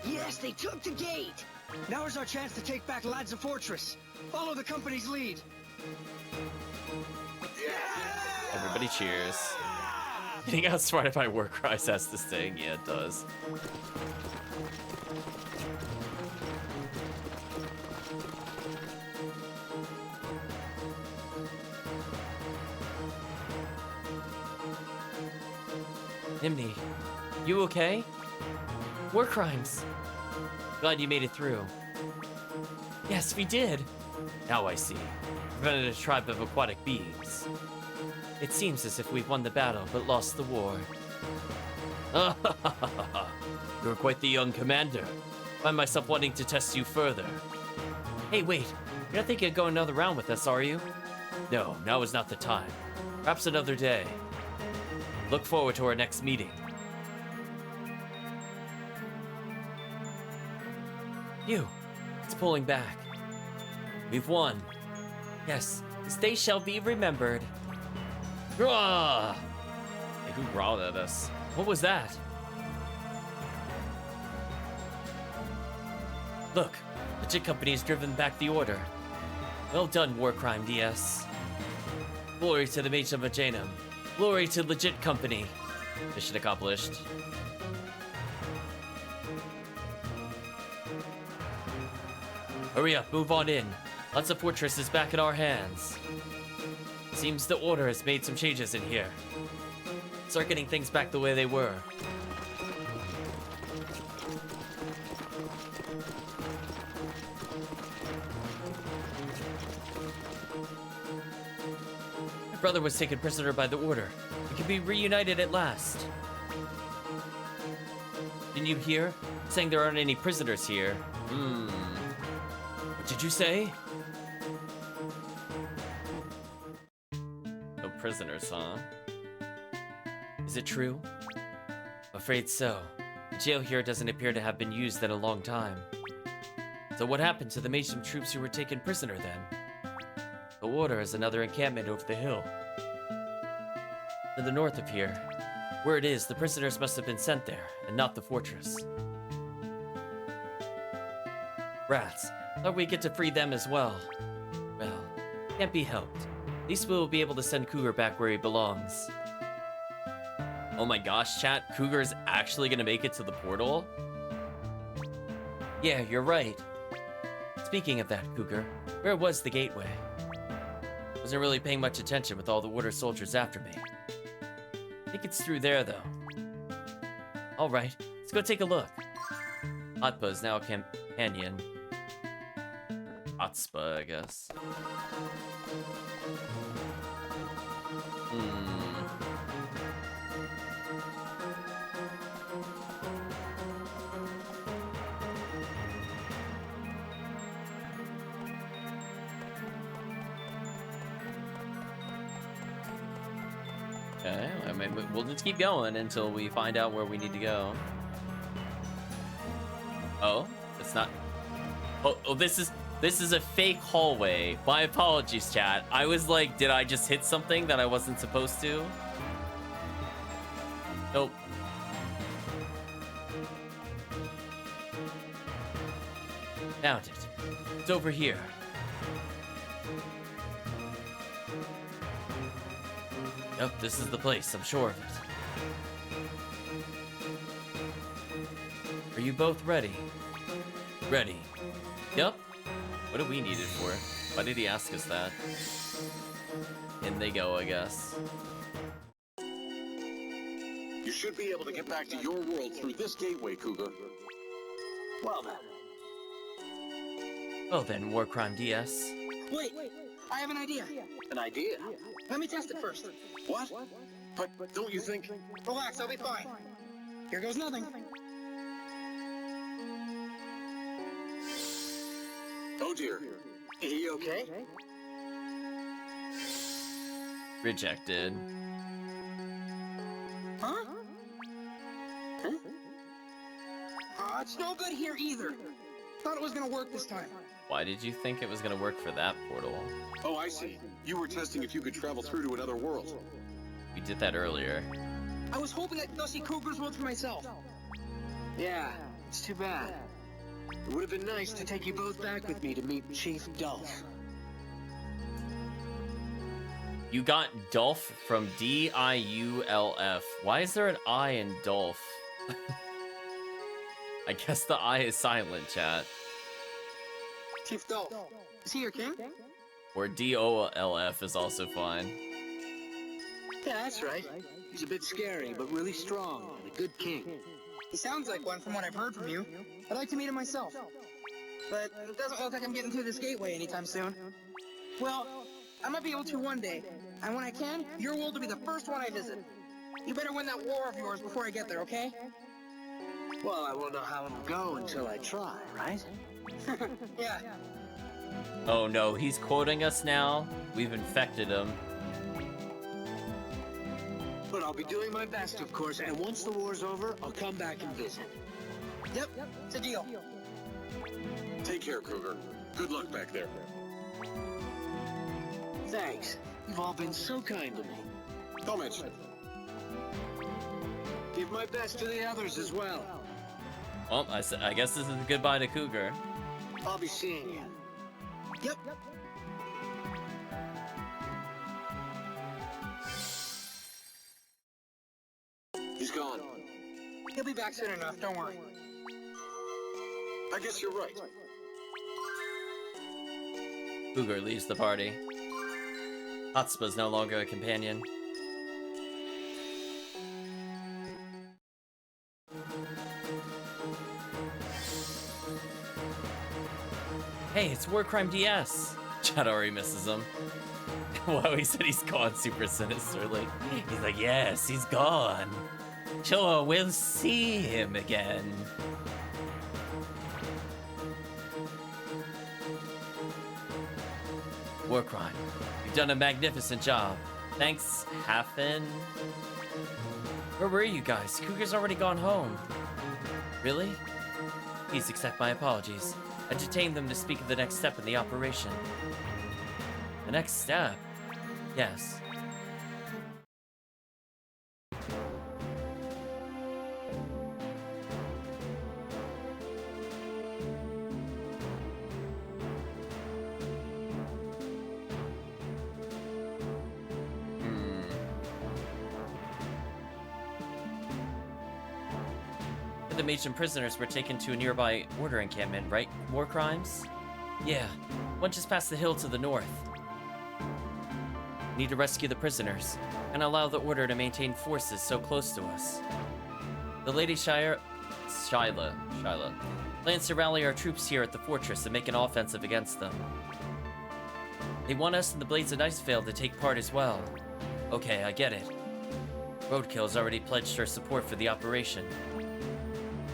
Yes, they took the gate! Now is our chance to take back Ladza Fortress. Follow the company's lead. Everybody cheers. Getting outsmarted by war cries has this thing. Yeah, it does. Nimni, you okay? War crimes. Glad you made it through. Yes, we did. Now I see. Prevented a tribe of aquatic beings. It seems as if we've won the battle, but lost the war. You're quite the young commander. Find myself wanting to test you further. Hey, wait. You're not thinking of going another round with us, are you? No, now is not the time. Perhaps another day. Look forward to our next meeting. You. It's pulling back. We've won. Yes, this day shall be remembered. Rah! Hey, who growled at us? What was that? Look, the Jit Company has driven back the order. Well done, war crime DS. Glory to the Mage of Ajanum. Glory to Legit Company. Mission accomplished. Hurry up, move on in. Lots of fortress is back in our hands. Seems the order has made some changes in here. Start getting things back the way they were. My brother was taken prisoner by the order. We can be reunited at last. Didn't you hear? Saying there aren't any prisoners here. What did you say? No prisoners, huh? Is it true? Afraid so. The jail here doesn't appear to have been used in a long time. So what happened to the Mageum troops who were taken prisoner then? The Order has another encampment over the hill. To the north of here. Where it is, the prisoners must have been sent there, and not the fortress. Rats. Thought we'd get to free them as well. Well, can't be helped. At least we'll be able to send Cougar back where he belongs. Oh my gosh, chat. Cougar's actually gonna make it to the portal? Yeah, you're right. Speaking of that, Cougar, where was the gateway? Wasn't really paying much attention with all the water soldiers after me. I think it's through there, though. Alright, let's go take a look. Hotpa's now a companion. Hotspa, I guess. Okay, I mean, we'll just keep going until we find out where we need to go. Oh, it's not. Oh, this is a fake hallway. My apologies, chat. I was like, did I just hit something that I wasn't supposed to? Nope. Found it. It's over here. Yep, this is the place, I'm sure of it. Are you both ready? Ready. Yep. What do we need it for? Why did he ask us that? In they go, I guess. You should be able to get back to your world through this gateway, Cougar. Well then. Oh then, War Crime DS. Wait, I have an idea. An idea? Let me test it first. What? But don't you think... Relax, I'll be fine. Here goes nothing. Oh dear. Are you okay? Rejected. Huh? It's no good here either. Thought it was gonna work this time. Why did you think it was gonna work for that portal? Oh, I see. You were testing if you could travel through to another world. We did that earlier. I was hoping I could go see Cougar's world for myself. Yeah, it's too bad. It would have been nice to take you both back with me to meet Chief Dolph. You got Dolph from D-I-U-L-F. Why is there an I in Dolph? I guess the I is silent, chat. Chief Dolph. Is he your king? Or D-O-L-F is also fine. Yeah, that's right. He's a bit scary, but really strong and a good king. He sounds like one from what I've heard from you. I'd like to meet him myself. But it doesn't look like I'm getting through this gateway anytime soon. Well, I might be able to one day. And when I can, your world will be the first one I visit. You better win that war of yours before I get there, okay? Well, I won't know how it'll go until I try, right? Yeah. Oh no, he's quoting us now? We've infected him. But I'll be doing my best, of course, and once the war's over, I'll come back and visit. Yep, it's a deal. Take care, Cougar. Good luck back there. Thanks. You've all been so kind to me. Don't mention it. Give my best to the others as well. Well, I guess this is a goodbye to Cougar. I'll be seeing you. Yep. He's gone. He'll be back soon enough, don't worry. I guess you're right. Cougar leaves the party. Hotspur's no longer a companion. Hey, it's War Crime DS! Chad already misses him. Wow, he said he's gone super sinisterly. He's like, yes, he's gone. Sure, we'll see him again. War Crime, you've done a magnificent job. Thanks, Hafen. Where were you guys? Cougar's already gone home. Really? Please accept my apologies. I detained them to speak of the next step in the operation. The next step? Yes. The mage and prisoners were taken to a nearby order encampment, right? War crimes? Yeah, one just past the hill to the north. Need to rescue the prisoners, and allow the order to maintain forces so close to us. The Lady Shyla plans to rally our troops here at the fortress and make an offensive against them. They want us and the Blades of Icevale to take part as well. Okay, I get it. Roadkill has already pledged her support for the operation.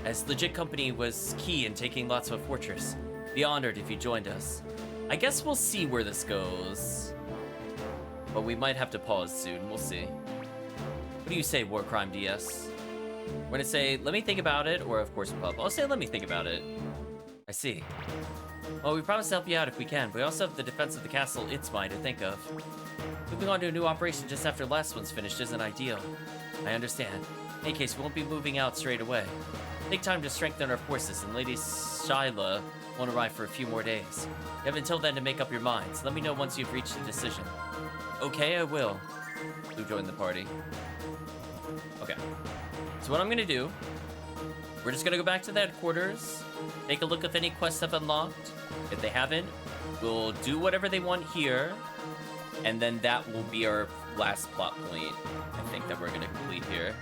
As Legit Company was key in taking lots of a fortress, be honored if you joined us. I guess we'll see where this goes. But we might have to pause soon, we'll see. What do you say, War Crime DS? We're gonna say, let me think about it, or of course, Pup. I'll say, let me think about it. I see. Well, we promise to help you out if we can, but we also have the defense of the castle Itzmai to think of. Moving on to a new operation just after the last one's finished isn't ideal. I understand. In any case, we won't be moving out straight away. Take time to strengthen our forces, and Lady Shyla won't arrive for a few more days. You have until then to make up your minds. Let me know once you've reached a decision. Okay, I will. Who joined the party? Okay. So what I'm gonna do, we're just gonna go back to the headquarters, take a look if any quests have unlocked. If they haven't, we'll do whatever they want here, and then that will be our last plot point, I think, that we're gonna complete here.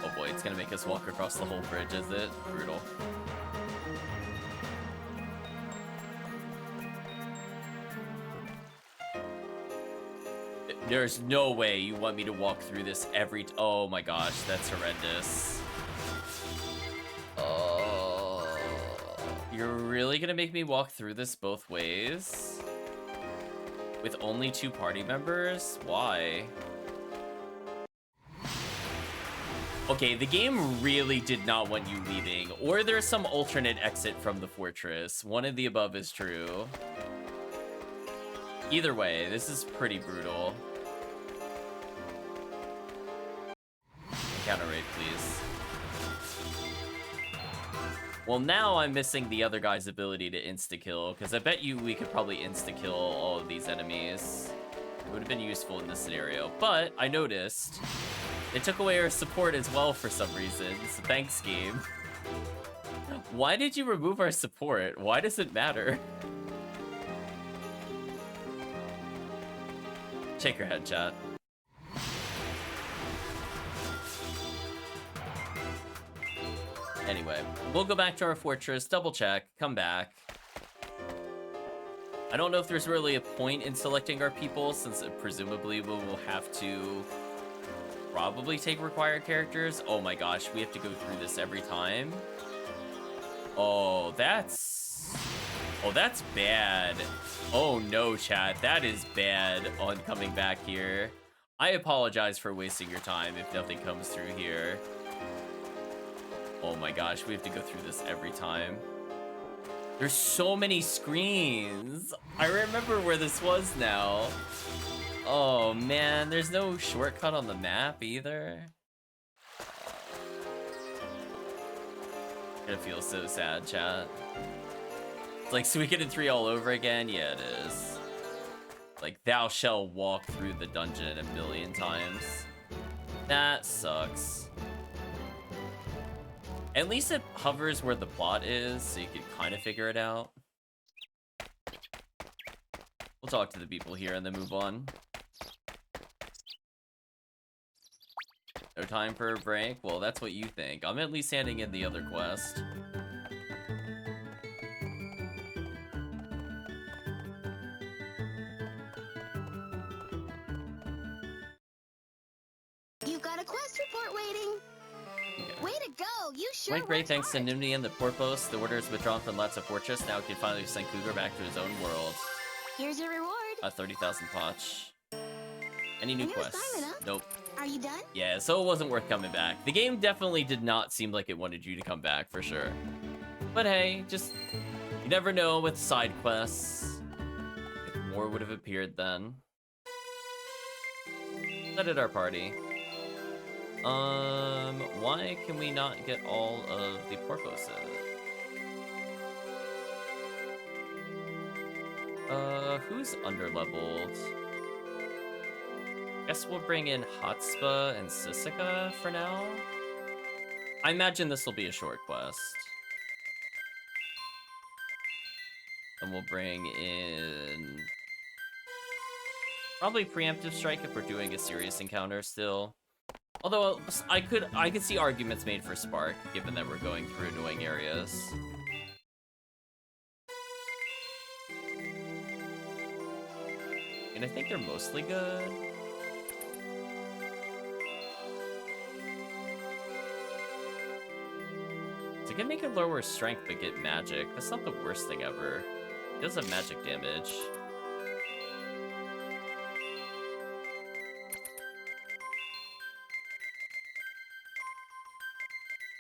Oh boy, it's gonna make us walk across the whole bridge, is it? Brutal. There's no way you want me to walk through this every oh my gosh, that's horrendous. Oh, you're really gonna make me walk through this both ways? With only 2 party members? Why? Okay, the game really did not want you leaving, or there's some alternate exit from the fortress. One of the above is true. Either way, this is pretty brutal. Counter raid, please. Well, now I'm missing the other guy's ability to insta-kill, because I bet you we could probably insta-kill all of these enemies. It would have been useful in this scenario, but I noticed they took away our support as well for some reason. So thanks, game. Why did you remove our support? Why does it matter? Shake your head, chat. Anyway, we'll go back to our fortress, double check, come back. I don't know if there's really a point in selecting our people, since presumably we will have to probably take required characters. Oh my gosh, we have to go through this every time. Oh, that's bad. Oh no, chat, that is bad on coming back here. I apologize for wasting your time if nothing comes through here. Oh my gosh, we have to go through this every time. There's so many screens. I remember where this was now. Oh man, there's no shortcut on the map either. I'm gonna feel so sad, chat. It's like Suikoden 3 all over again? Yeah, it is. Like, thou shalt walk through the dungeon 1,000,000 times. That sucks. At least it hovers where the plot is, so you can kind of figure it out. We'll talk to the people here and then move on. No time for a break? Well, that's what you think. I'm at least handing in the other quest. You've got a quest report waiting. Way to go! You sure Went great thanks to Nimni and the Porpos. The order is withdrawn from Latza Fortress. Now we can finally send Cougar back to his own world. Here's your reward. 30,000 potch. Any new quests? Huh? Nope. Are you done? Yeah, so it wasn't worth coming back. The game definitely did not seem like it wanted you to come back, for sure. But hey, just... you never know with side quests. If more would have appeared then. That did our party. Why can we not get all of the Porposes? Who's underleveled? Guess we'll bring in Hotspur and Sisika for now. I imagine this will be a short quest. And we'll bring in... probably preemptive strike if we're doing a serious encounter still. Although, I could see arguments made for Spark, given that we're going through annoying areas. And I think they're mostly good. So I can make it lower strength but get magic. That's not the worst thing ever. It does have magic damage.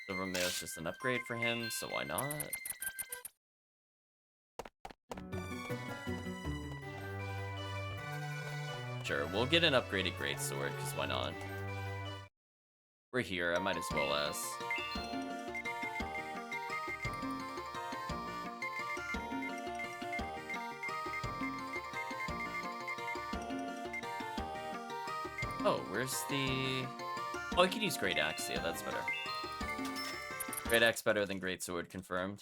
The Romeo's just an upgrade for him, so why not? Sure, we'll get an upgraded greatsword, because why not? We're here, I might as well as. Oh, where's the... oh, I could use Great Axe, yeah, that's better. Great Axe better than Greatsword, confirmed.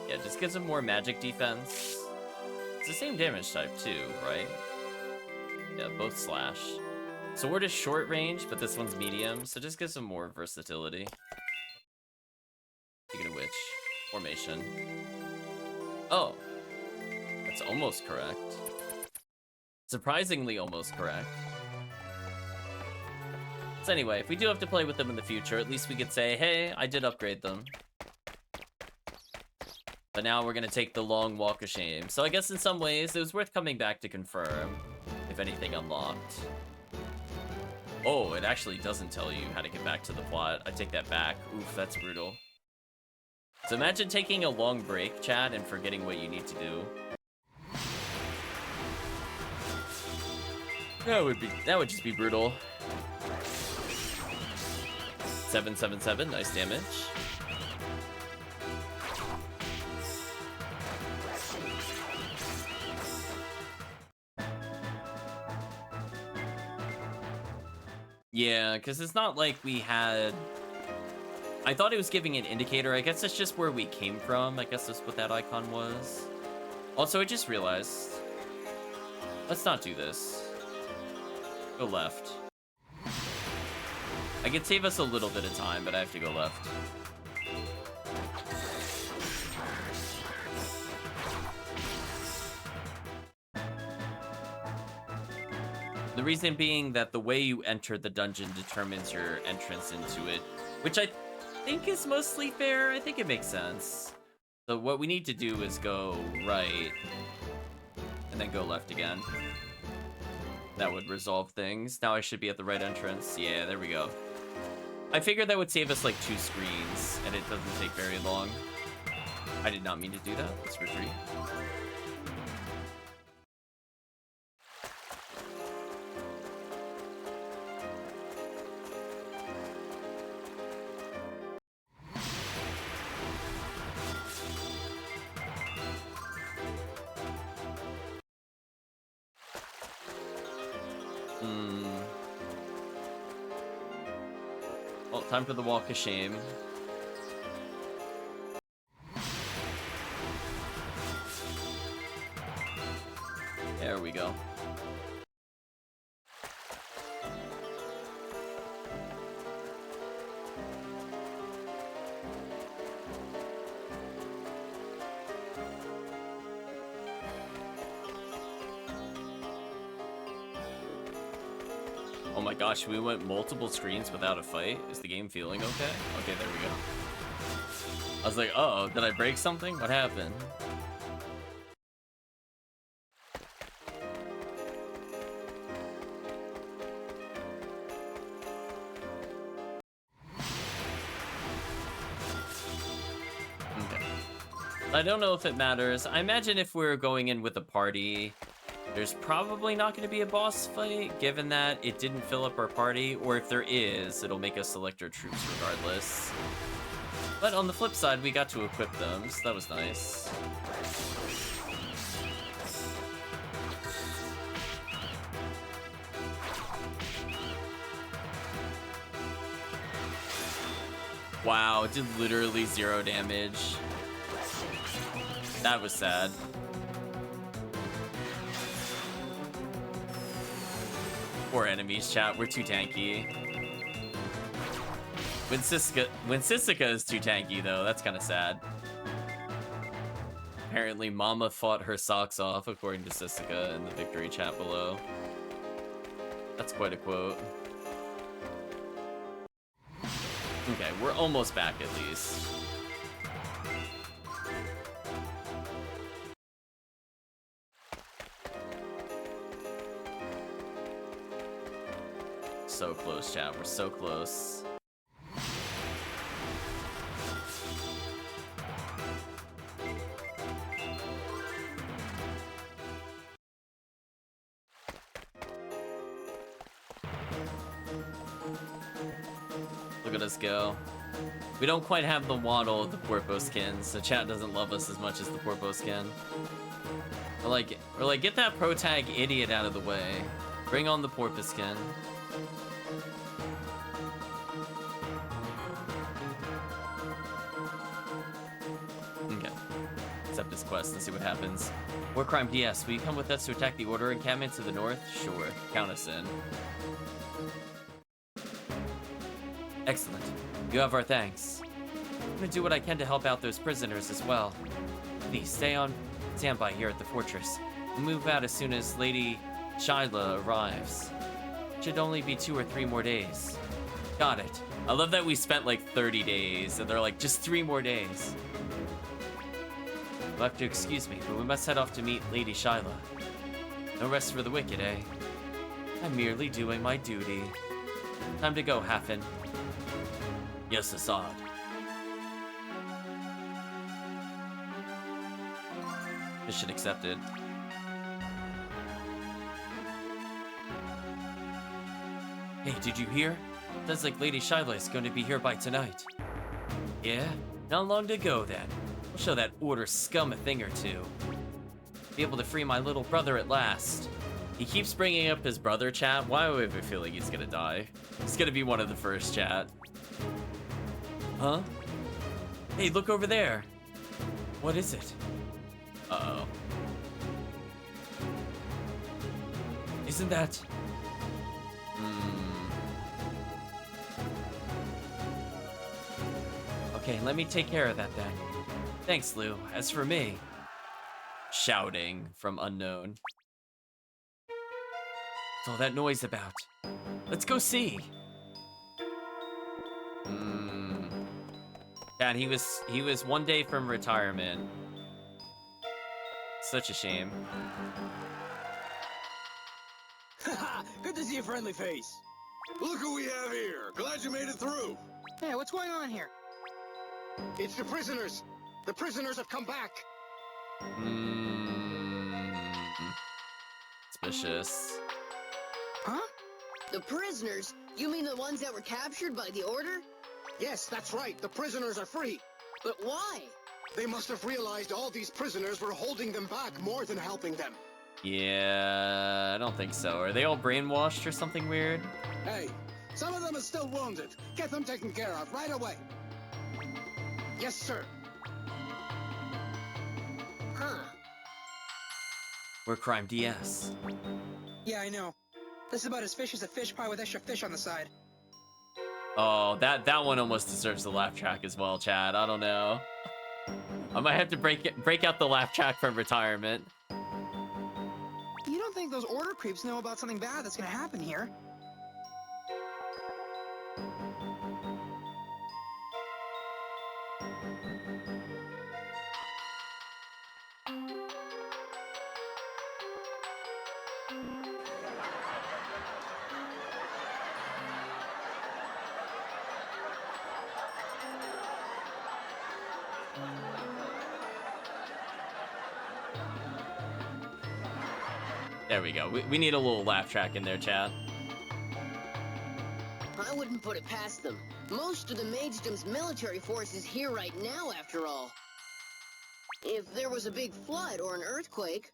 Yeah, just gives him more magic defense. It's the same damage type too, right? Yeah, both slash. Sword is short range, but this one's medium, so just gives him more versatility. Speaking of which, formation. Oh, that's almost correct. Surprisingly almost correct. So anyway, if we do have to play with them in the future, at least we could say, hey, I did upgrade them. But now we're gonna take the long walk of shame. So I guess in some ways, it was worth coming back to confirm if anything unlocked. Oh, it actually doesn't tell you how to get back to the plot. I take that back. Oof, that's brutal. So imagine taking a long break, chat, and forgetting what you need to do. That would just be brutal. 777, nice damage. Yeah, because it's not like we had... I thought it was giving an indicator. I guess that's just where we came from. I guess that's what that icon was. Also, I just realized... let's not do this. Go left. I could save us a little bit of time, but I have to go left. The reason being that the way you enter the dungeon determines your entrance into it, which I think is mostly fair. I think it makes sense. So what we need to do is go right and then go left again. That would resolve things. Now I should be at the right entrance. Yeah, there we go. I figured that would save us like 2 screens, and it doesn't take very long. I did not mean to do that. Let's retreat. Well, time for the walk of shame. There we go. Oh my gosh, we went multiple screens without a fight? Is the game feeling okay? Okay, there we go. I was like, uh-oh, did I break something? What happened? Okay. I don't know if it matters. I imagine if we're going in with a party, there's probably not going to be a boss fight, given that it didn't fill up our party, or if there is, it'll make us select our troops regardless. But on the flip side, we got to equip them, so that was nice. Wow, it did literally 0 damage. That was sad. Poor enemies, chat. We're too tanky. When Sisika is too tanky, though, that's kind of sad. Apparently, Mama fought her socks off, according to Sisika in the victory chat below. That's quite a quote. Okay, we're almost back at least. So close, chat. We're so close. Look at us go. We don't quite have the waddle of the Porpos-king, so chat doesn't love us as much as the Porpos-king. We're like, get that pro-tag idiot out of the way. Bring on the Porpos-king. Okay. Accept this quest and see what happens. Warcrime DS, will you come with us to attack the Order encampment to the north? Sure. Count us in. Excellent. You have our thanks. I'm gonna do what I can to help out those prisoners as well. Please stay on standby here at the fortress. We'll move out as soon as Lady Shyla arrives. Should only be 2 or 3 more days. Got it. I love that we spent like 30 days, and they're like, just 3 more days. You'll have to excuse me, but we must head off to meet Lady Shyla. No rest for the wicked, eh? I'm merely doing my duty. Time to go, Hafen. Yes, Assad. Mission accepted. Hey, did you hear? Sounds like Lady Shyla is going to be here by tonight. Yeah? Not long to go then. We'll show that Order scum a thing or two. Be able to free my little brother at last. He keeps bringing up his brother, chat. Why do I have a feeling he's gonna die? He's gonna be one of the first, chat. Huh? Hey, look over there. What is it? Uh-oh. Isn't that... Okay, let me take care of that then. Thanks, Lou. As for me... Shouting from unknown. What's all that noise about? Let's go see. Dad, he was 1 day from retirement. Such a shame. Good to see a friendly face. Look who we have here. Glad you made it through. Hey, what's going on here? It's the prisoners. The prisoners have come back. Suspicious. Huh? The prisoners? You mean the ones that were captured by the Order? Yes, that's right. The prisoners are free. But why? They must have realized all these prisoners were holding them back more than helping them. Yeah, I don't think so. Are they all brainwashed or something weird? Hey, some of them are still wounded. Get them taken care of right away. Yes, sir. Huh. We're Crime DS. Yeah, I know. This is about as fish as a fish pie with extra fish on the side. Oh, that one almost deserves the laugh track as well, Chad. I don't know. I might have to break out the laugh track from retirement. You don't think those Order creeps know about something bad that's gonna happen here? There we go. We need a little laugh track in there, Chad. I wouldn't put it past them. Most of the Magedom's military force is here right now, after all. If there was a big flood or an earthquake...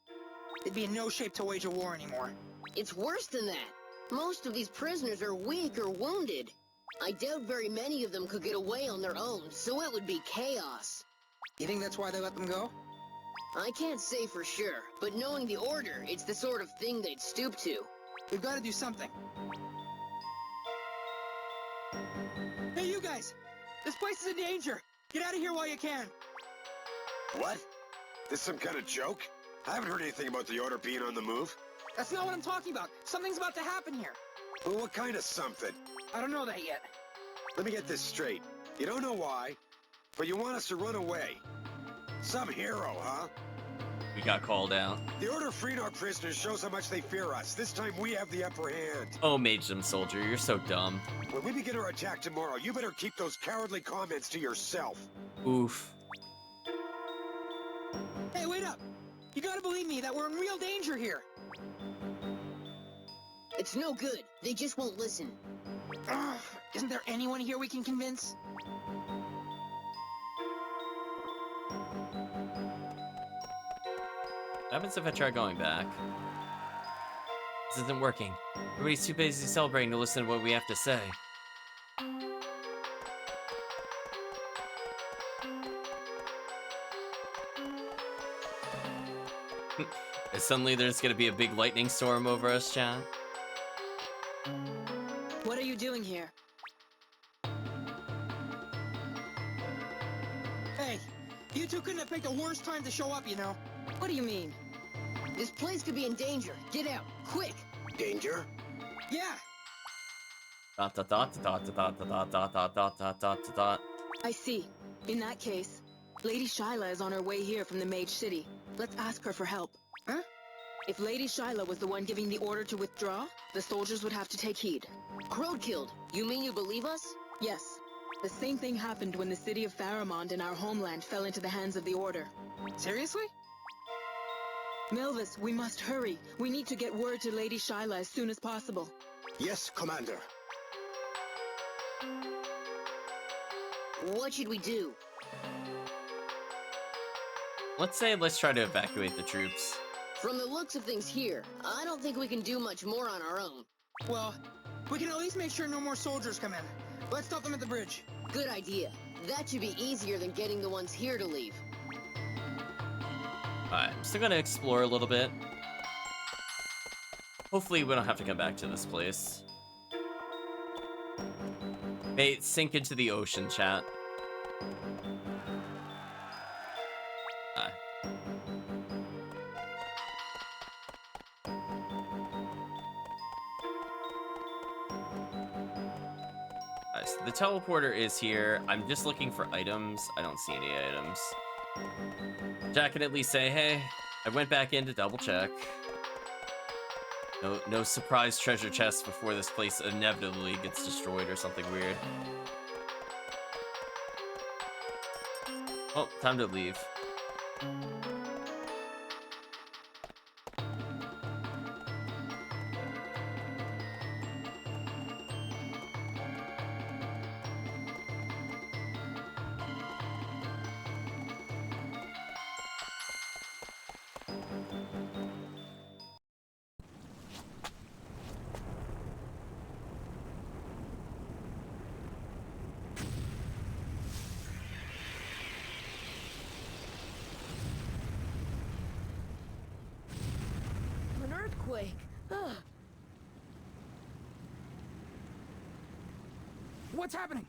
They'd be in no shape to wage a war anymore. It's worse than that. Most of these prisoners are weak or wounded. I doubt very many of them could get away on their own, so it would be chaos. You think that's why they let them go? I can't say for sure, but knowing the Order, it's the sort of thing they'd stoop to. We've got to do something. Hey, you guys! This place is in danger! Get out of here while you can! What? This some kind of joke? I haven't heard anything about the Order being on the move. That's not what I'm talking about. Something's about to happen here. Well, what kind of something? I don't know that yet. Let me get this straight. You don't know why, but you want us to run away. Some hero, huh? We got called out. The Order freeing our prisoners shows how much they fear us. This time we have the upper hand. Oh, Magedom Soldier, you're so dumb. When we begin our attack tomorrow, you better keep those cowardly comments to yourself. Oof. Hey, wait up! You gotta believe me that we're in real danger here! It's no good. They just won't listen. Ugh, isn't there anyone here we can convince? What happens if I try going back? This isn't working. Everybody's too busy celebrating to listen to what we have to say. And suddenly there's gonna be a big lightning storm over us, chat. What are you doing here? Hey, you two couldn't have picked a worse time to show up, you know. What do you mean? This place could be in danger. Get out, quick! Danger? Yeah! Dot dot dot dot dot dot dot dot dot dot dot dot dot. I see. In that case, Lady Shyla is on her way here from the Mage City. Let's ask her for help. Huh? If Lady Shyla was the one giving the order to withdraw, the soldiers would have to take heed. Crowd killed. You mean you believe us? Yes. The same thing happened when the city of Faramond in our homeland fell into the hands of the Order. Seriously? Melvis, we must hurry. We need to get word to Lady Shyla as soon as possible. Yes, Commander. What should we do? Let's try to evacuate the troops. From the looks of things here, I don't think we can do much more on our own. Well, we can at least make sure no more soldiers come in. Let's stop them at the bridge. Good idea. That should be easier than getting the ones here to leave. Alright, I'm still gonna explore a little bit. Hopefully we don't have to come back to this place. May it sink into the ocean, chat. Alright. Alright, so the teleporter is here. I'm just looking for items. I don't see any items. Jack can at least say, hey, I went back in to double check. No surprise treasure chests before this place inevitably gets destroyed or something weird. Oh, time to leave. An earthquake! Ugh. What's happening?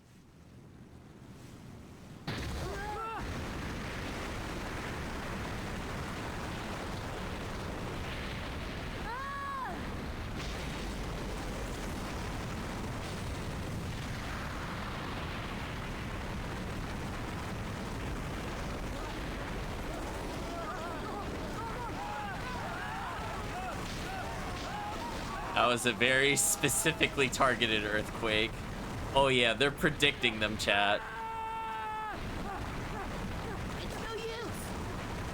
That was a very specifically targeted earthquake. Oh yeah, they're predicting them, chat. It's no use!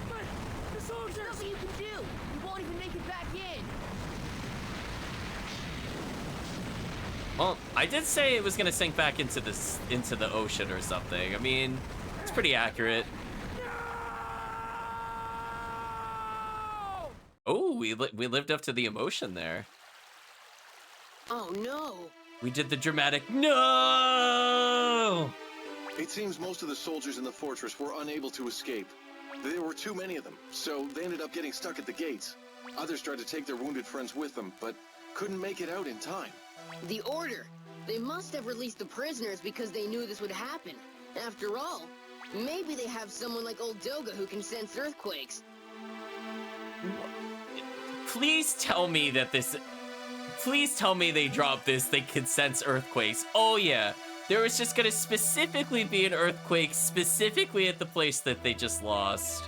But the soldiers! Nothing you can do! We won't even make it back in! Well, I did say it was gonna sink back into the ocean or something. I mean, it's pretty accurate. Oh, we lived up to the emotion there. Oh no! We did the dramatic no! It seems most of the soldiers in the fortress were unable to escape. There were too many of them, so they ended up getting stuck at the gates. Others tried to take their wounded friends with them, but couldn't make it out in time. The Order. They must have released the prisoners because they knew this would happen. After all, maybe they have someone like old Doga who can sense earthquakes. Please tell me that please tell me they dropped this, they could sense earthquakes. Oh yeah, there was just gonna specifically be an earthquake specifically at the place that they just lost.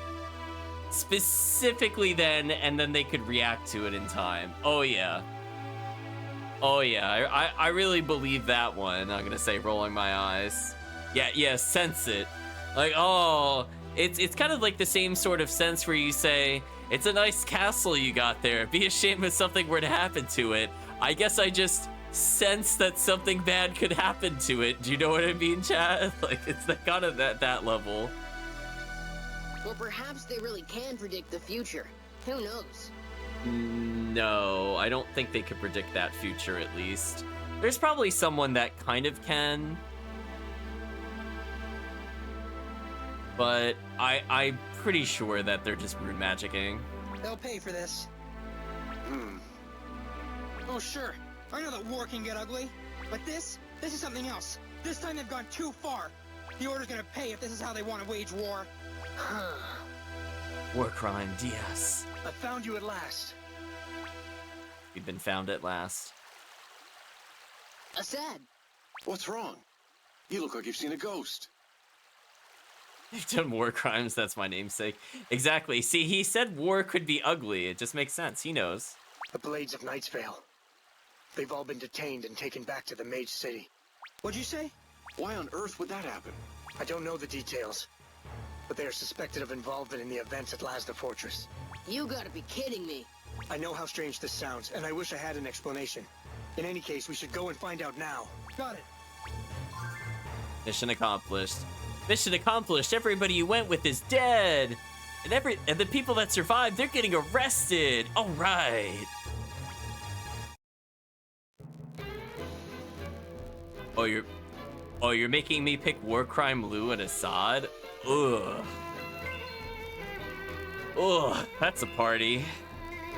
Specifically then, and then they could react to it in time. Oh yeah. Oh yeah, I really believe that one. I'm gonna say rolling my eyes. Yeah, sense it. Like, oh, it's kind of like the same sort of sense where you say, it's a nice castle you got there. Be ashamed if something were to happen to it. I guess I just sense that something bad could happen to it. Do you know what I mean, chat? Like, it's kind of that level. Or perhaps they really can predict the future. Who knows? No, I don't think they could predict that future, at least. There's probably someone that kind of can. But I'm pretty sure that they're just rune magicking. They'll pay for this. Oh, sure. I know that war can get ugly. But this is something else. This time they've gone too far. The Order's gonna pay if this is how they want to wage war. War crime, DS. I found you at last. You've been found at last. Assad. What's wrong? You look like you've seen a ghost. You've done war crimes, that's my namesake. Exactly. See, he said war could be ugly. It just makes sense. He knows. The Blades of Nightsvale. They've all been detained and taken back to the Mage City. What'd you say? Why on earth would that happen? I don't know the details, but they are suspected of involvement in the events at Lazda Fortress. You gotta be kidding me. I know how strange this sounds, and I wish I had an explanation. In any case, we should go and find out now. Got it. Mission accomplished. Mission accomplished. Everybody you went with is dead. And the people that survived, they're getting arrested. All right. Oh, you're making me pick War Crime Lou and Assad? Ugh. Ugh, that's a party.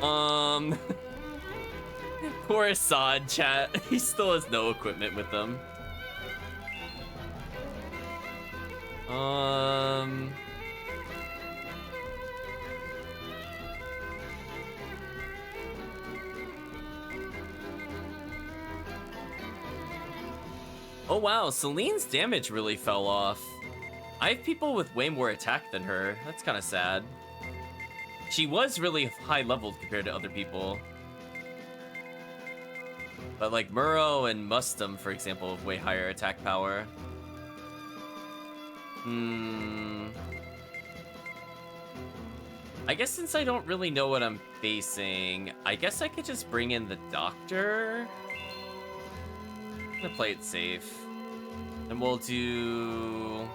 Poor Assad, chat. He still has no equipment with him. Oh wow, Celine's damage really fell off. I have people with way more attack than her. That's kind of sad. She was really high leveled compared to other people. But like Muro and Mustum, for example, have way higher attack power. I guess since I don't really know what I'm facing, I guess I could just bring in the Doctor. I'm gonna play it safe. And we'll do...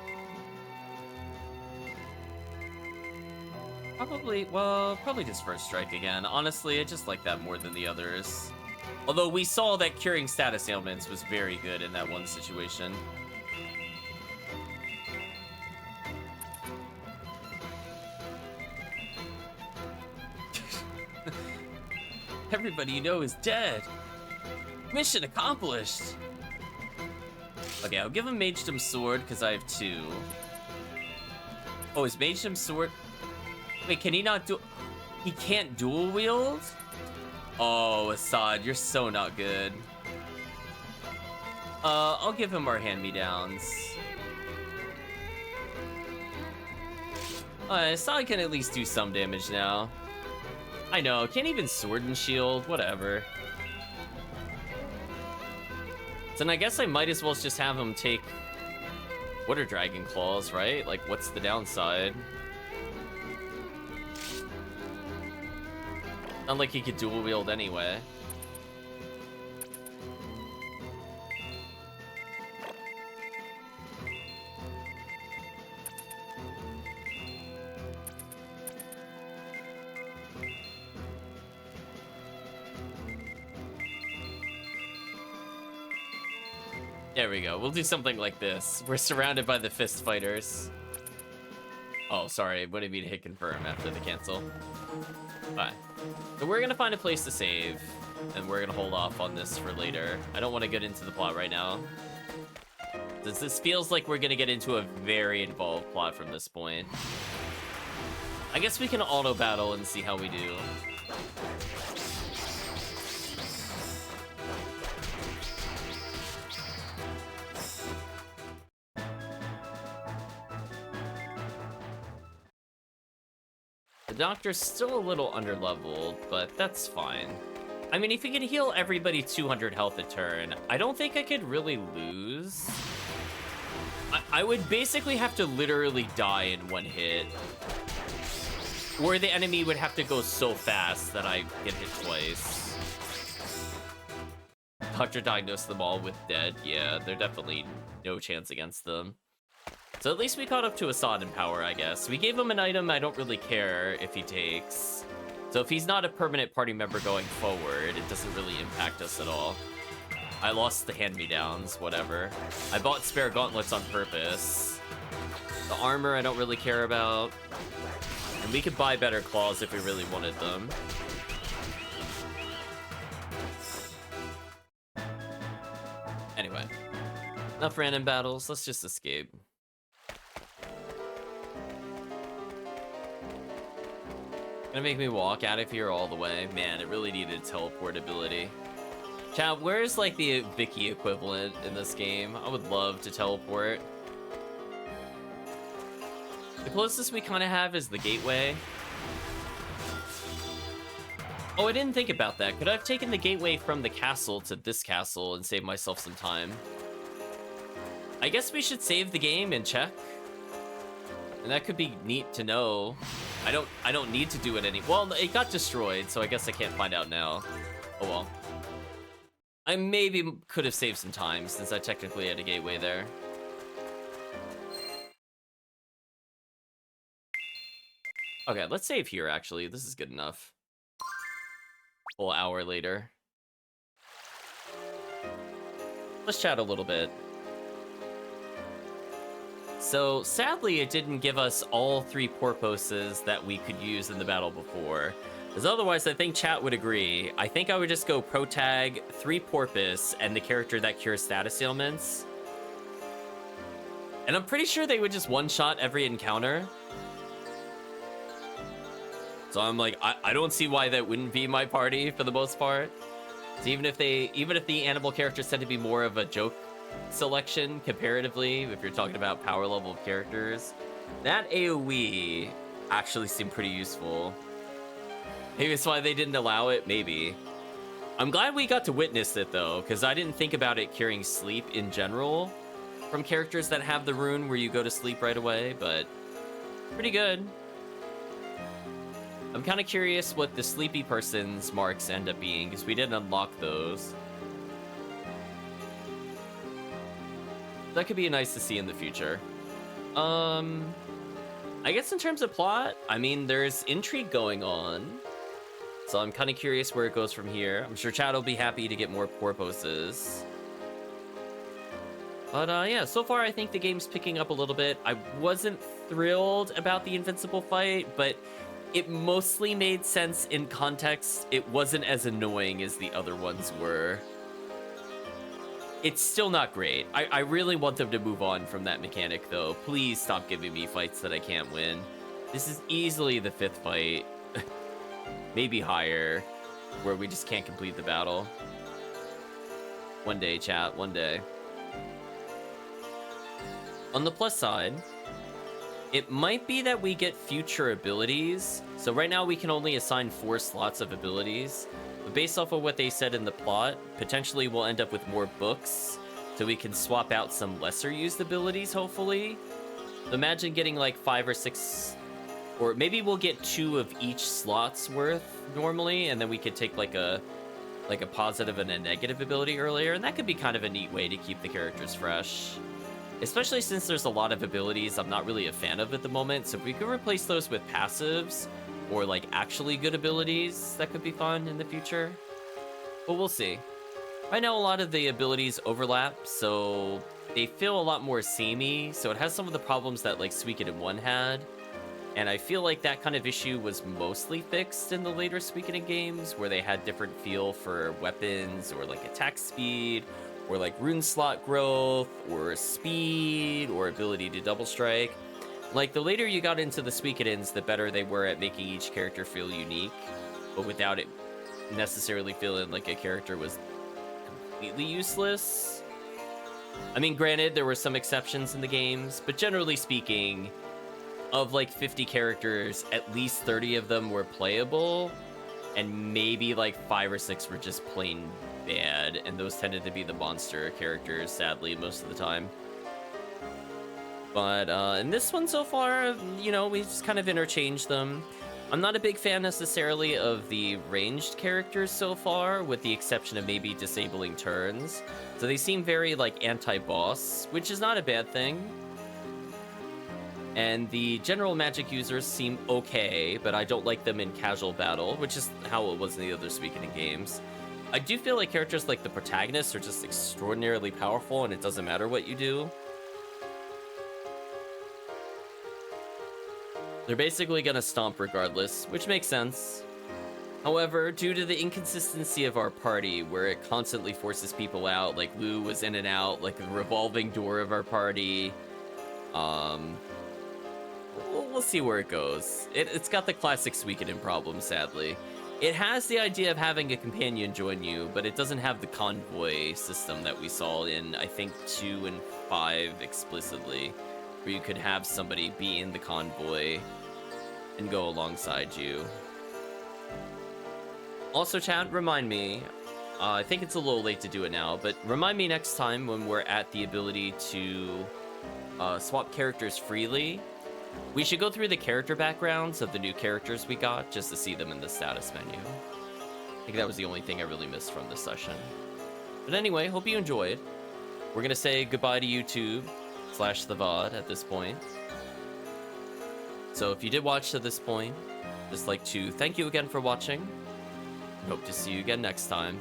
Probably just First Strike again. Honestly, I just like that more than the others. Although we saw that curing status ailments was very good in that one situation. Everybody you know is dead. Mission accomplished. Okay, I'll give him Magedom Sword because I have 2. Oh, is Magedom Sword... Wait, can he not do... He can't dual wield? Oh, Assad, you're so not good. I'll give him our hand-me-downs. Assad can at least do some damage now. I know, can't even Sword and Shield, whatever. So then I guess I might as well just have him take Water Dragon Claws, right? Like, what's the downside? Not like he could dual wield anyway. There we go. We'll do something like this. We're surrounded by the fist fighters. Oh, sorry. What did mean to hit confirm after the cancel? Alright. So we're gonna find a place to save, and we're gonna hold off on this for later. I don't want to get into the plot right now. This feels like we're gonna get into a very involved plot from this point. I guess we can auto battle and see how we do. The doctor's still a little underleveled, but that's fine. I mean, if you can heal everybody 200 health a turn, I don't think I could really lose. I would basically have to literally die in one hit. Or the enemy would have to go so fast that I get hit twice. Doctor diagnosed them all with dead. Yeah, they're definitely no chance against them. So at least we caught up to Assad in power, I guess. We gave him an item I don't really care if he takes. So if he's not a permanent party member going forward, it doesn't really impact us at all. I lost the hand-me-downs, whatever. I bought spare gauntlets on purpose. The armor I don't really care about. And we could buy better claws if we really wanted them. Anyway. Enough random battles, let's just escape. Gonna make me walk out of here all the way. Man, it really needed teleport ability. Chat, where's like the Vicky equivalent in this game? I would love to teleport. The closest we kind of have is the gateway. Oh, I didn't think about that. Could I have taken the gateway from the castle to this castle and saved myself some time? I guess we should save the game and check. And that could be neat to know. I don't need to do it well, it got destroyed, so I guess I can't find out now. Oh well. I maybe could have saved some time since I technically had a gateway there. Okay, let's save here actually. This is good enough. Full hour later. Let's chat a little bit. So, sadly, it didn't give us all 3 Porposes that we could use in the battle before. Because otherwise, I think chat would agree. I think I would just go Protag, 3 Porpos, and the character that cures status ailments. And I'm pretty sure they would just one-shot every encounter. So I'm like, I don't see why that wouldn't be my party for the most part. So even if the animal characters tend to be more of a joke selection comparatively, if you're talking about power level of characters, that AoE actually seemed pretty useful. Maybe that's why they didn't allow it, maybe. I'm glad we got to witness it though, because I didn't think about it curing sleep in general from characters that have the rune where you go to sleep right away, but pretty good. I'm kind of curious what the sleepy person's marks end up being, because we didn't unlock those. That could be nice to see in the future. I guess in terms of plot, I mean, there's intrigue going on. So I'm kind of curious where it goes from here. I'm sure Chad will be happy to get more Porposes. But yeah, so far I think the game's picking up a little bit. I wasn't thrilled about the Invincible fight, but it mostly made sense in context. It wasn't as annoying as the other ones were. It's still not great. I really want them to move on from that mechanic, though. Please stop giving me fights that I can't win. This is easily the 5th fight. Maybe higher, where we just can't complete the battle. One day, chat, one day. On the plus side, it might be that we get future abilities. So right now we can only assign 4 slots of abilities. But based off of what they said in the plot, potentially we'll end up with more books, so we can swap out some lesser used abilities, hopefully. So imagine getting like 5 or 6, or maybe we'll get 2 of each slot's worth normally, and then we could take like a positive and a negative ability earlier, and that could be kind of a neat way to keep the characters fresh. Especially since there's a lot of abilities I'm not really a fan of at the moment, so if we could replace those with passives, or like actually good abilities, that could be fun in the future. But we'll see. Right now, a lot of the abilities overlap, so they feel a lot more samey. So it has some of the problems that like Suikoden 1 had. And I feel like that kind of issue was mostly fixed in the later Suikoden games, where they had different feel for weapons or like attack speed, or like rune slot growth, or speed, or ability to double strike. Like, the later you got into the Suikodens, the better they were at making each character feel unique, but without it necessarily feeling like a character was completely useless. I mean, granted, there were some exceptions in the games, but generally speaking, of like 50 characters, at least 30 of them were playable, and maybe like 5 or 6 were just plain bad, and those tended to be the monster characters, sadly, most of the time. But in this one so far, you know, we just kind of interchanged them. I'm not a big fan necessarily of the ranged characters so far, with the exception of maybe disabling turns. So they seem very like anti-boss, which is not a bad thing. And the general magic users seem okay, but I don't like them in casual battle, which is how it was in the other Suikoden games. I do feel like characters like the protagonists are just extraordinarily powerful, and it doesn't matter what you do. They're basically gonna stomp regardless, which makes sense. However, due to the inconsistency of our party, where it constantly forces people out, like Lou was in and out, like the revolving door of our party, we'll see where it goes. It's got the classic Suikoden problem, sadly. It has the idea of having a companion join you, but it doesn't have the convoy system that we saw in, I think, 2 and 5 explicitly, where you could have somebody be in the convoy and go alongside you. Also, chat, remind me, I think it's a little late to do it now, but remind me next time when we're at the ability to swap characters freely. We should go through the character backgrounds of the new characters we got, just to see them in the status menu. I think that was the only thing I really missed from this session. But anyway, hope you enjoyed. We're gonna say goodbye to YouTube/the VOD at this point. So if you did watch to this point, just like to thank you again for watching. Hope to see you again next time.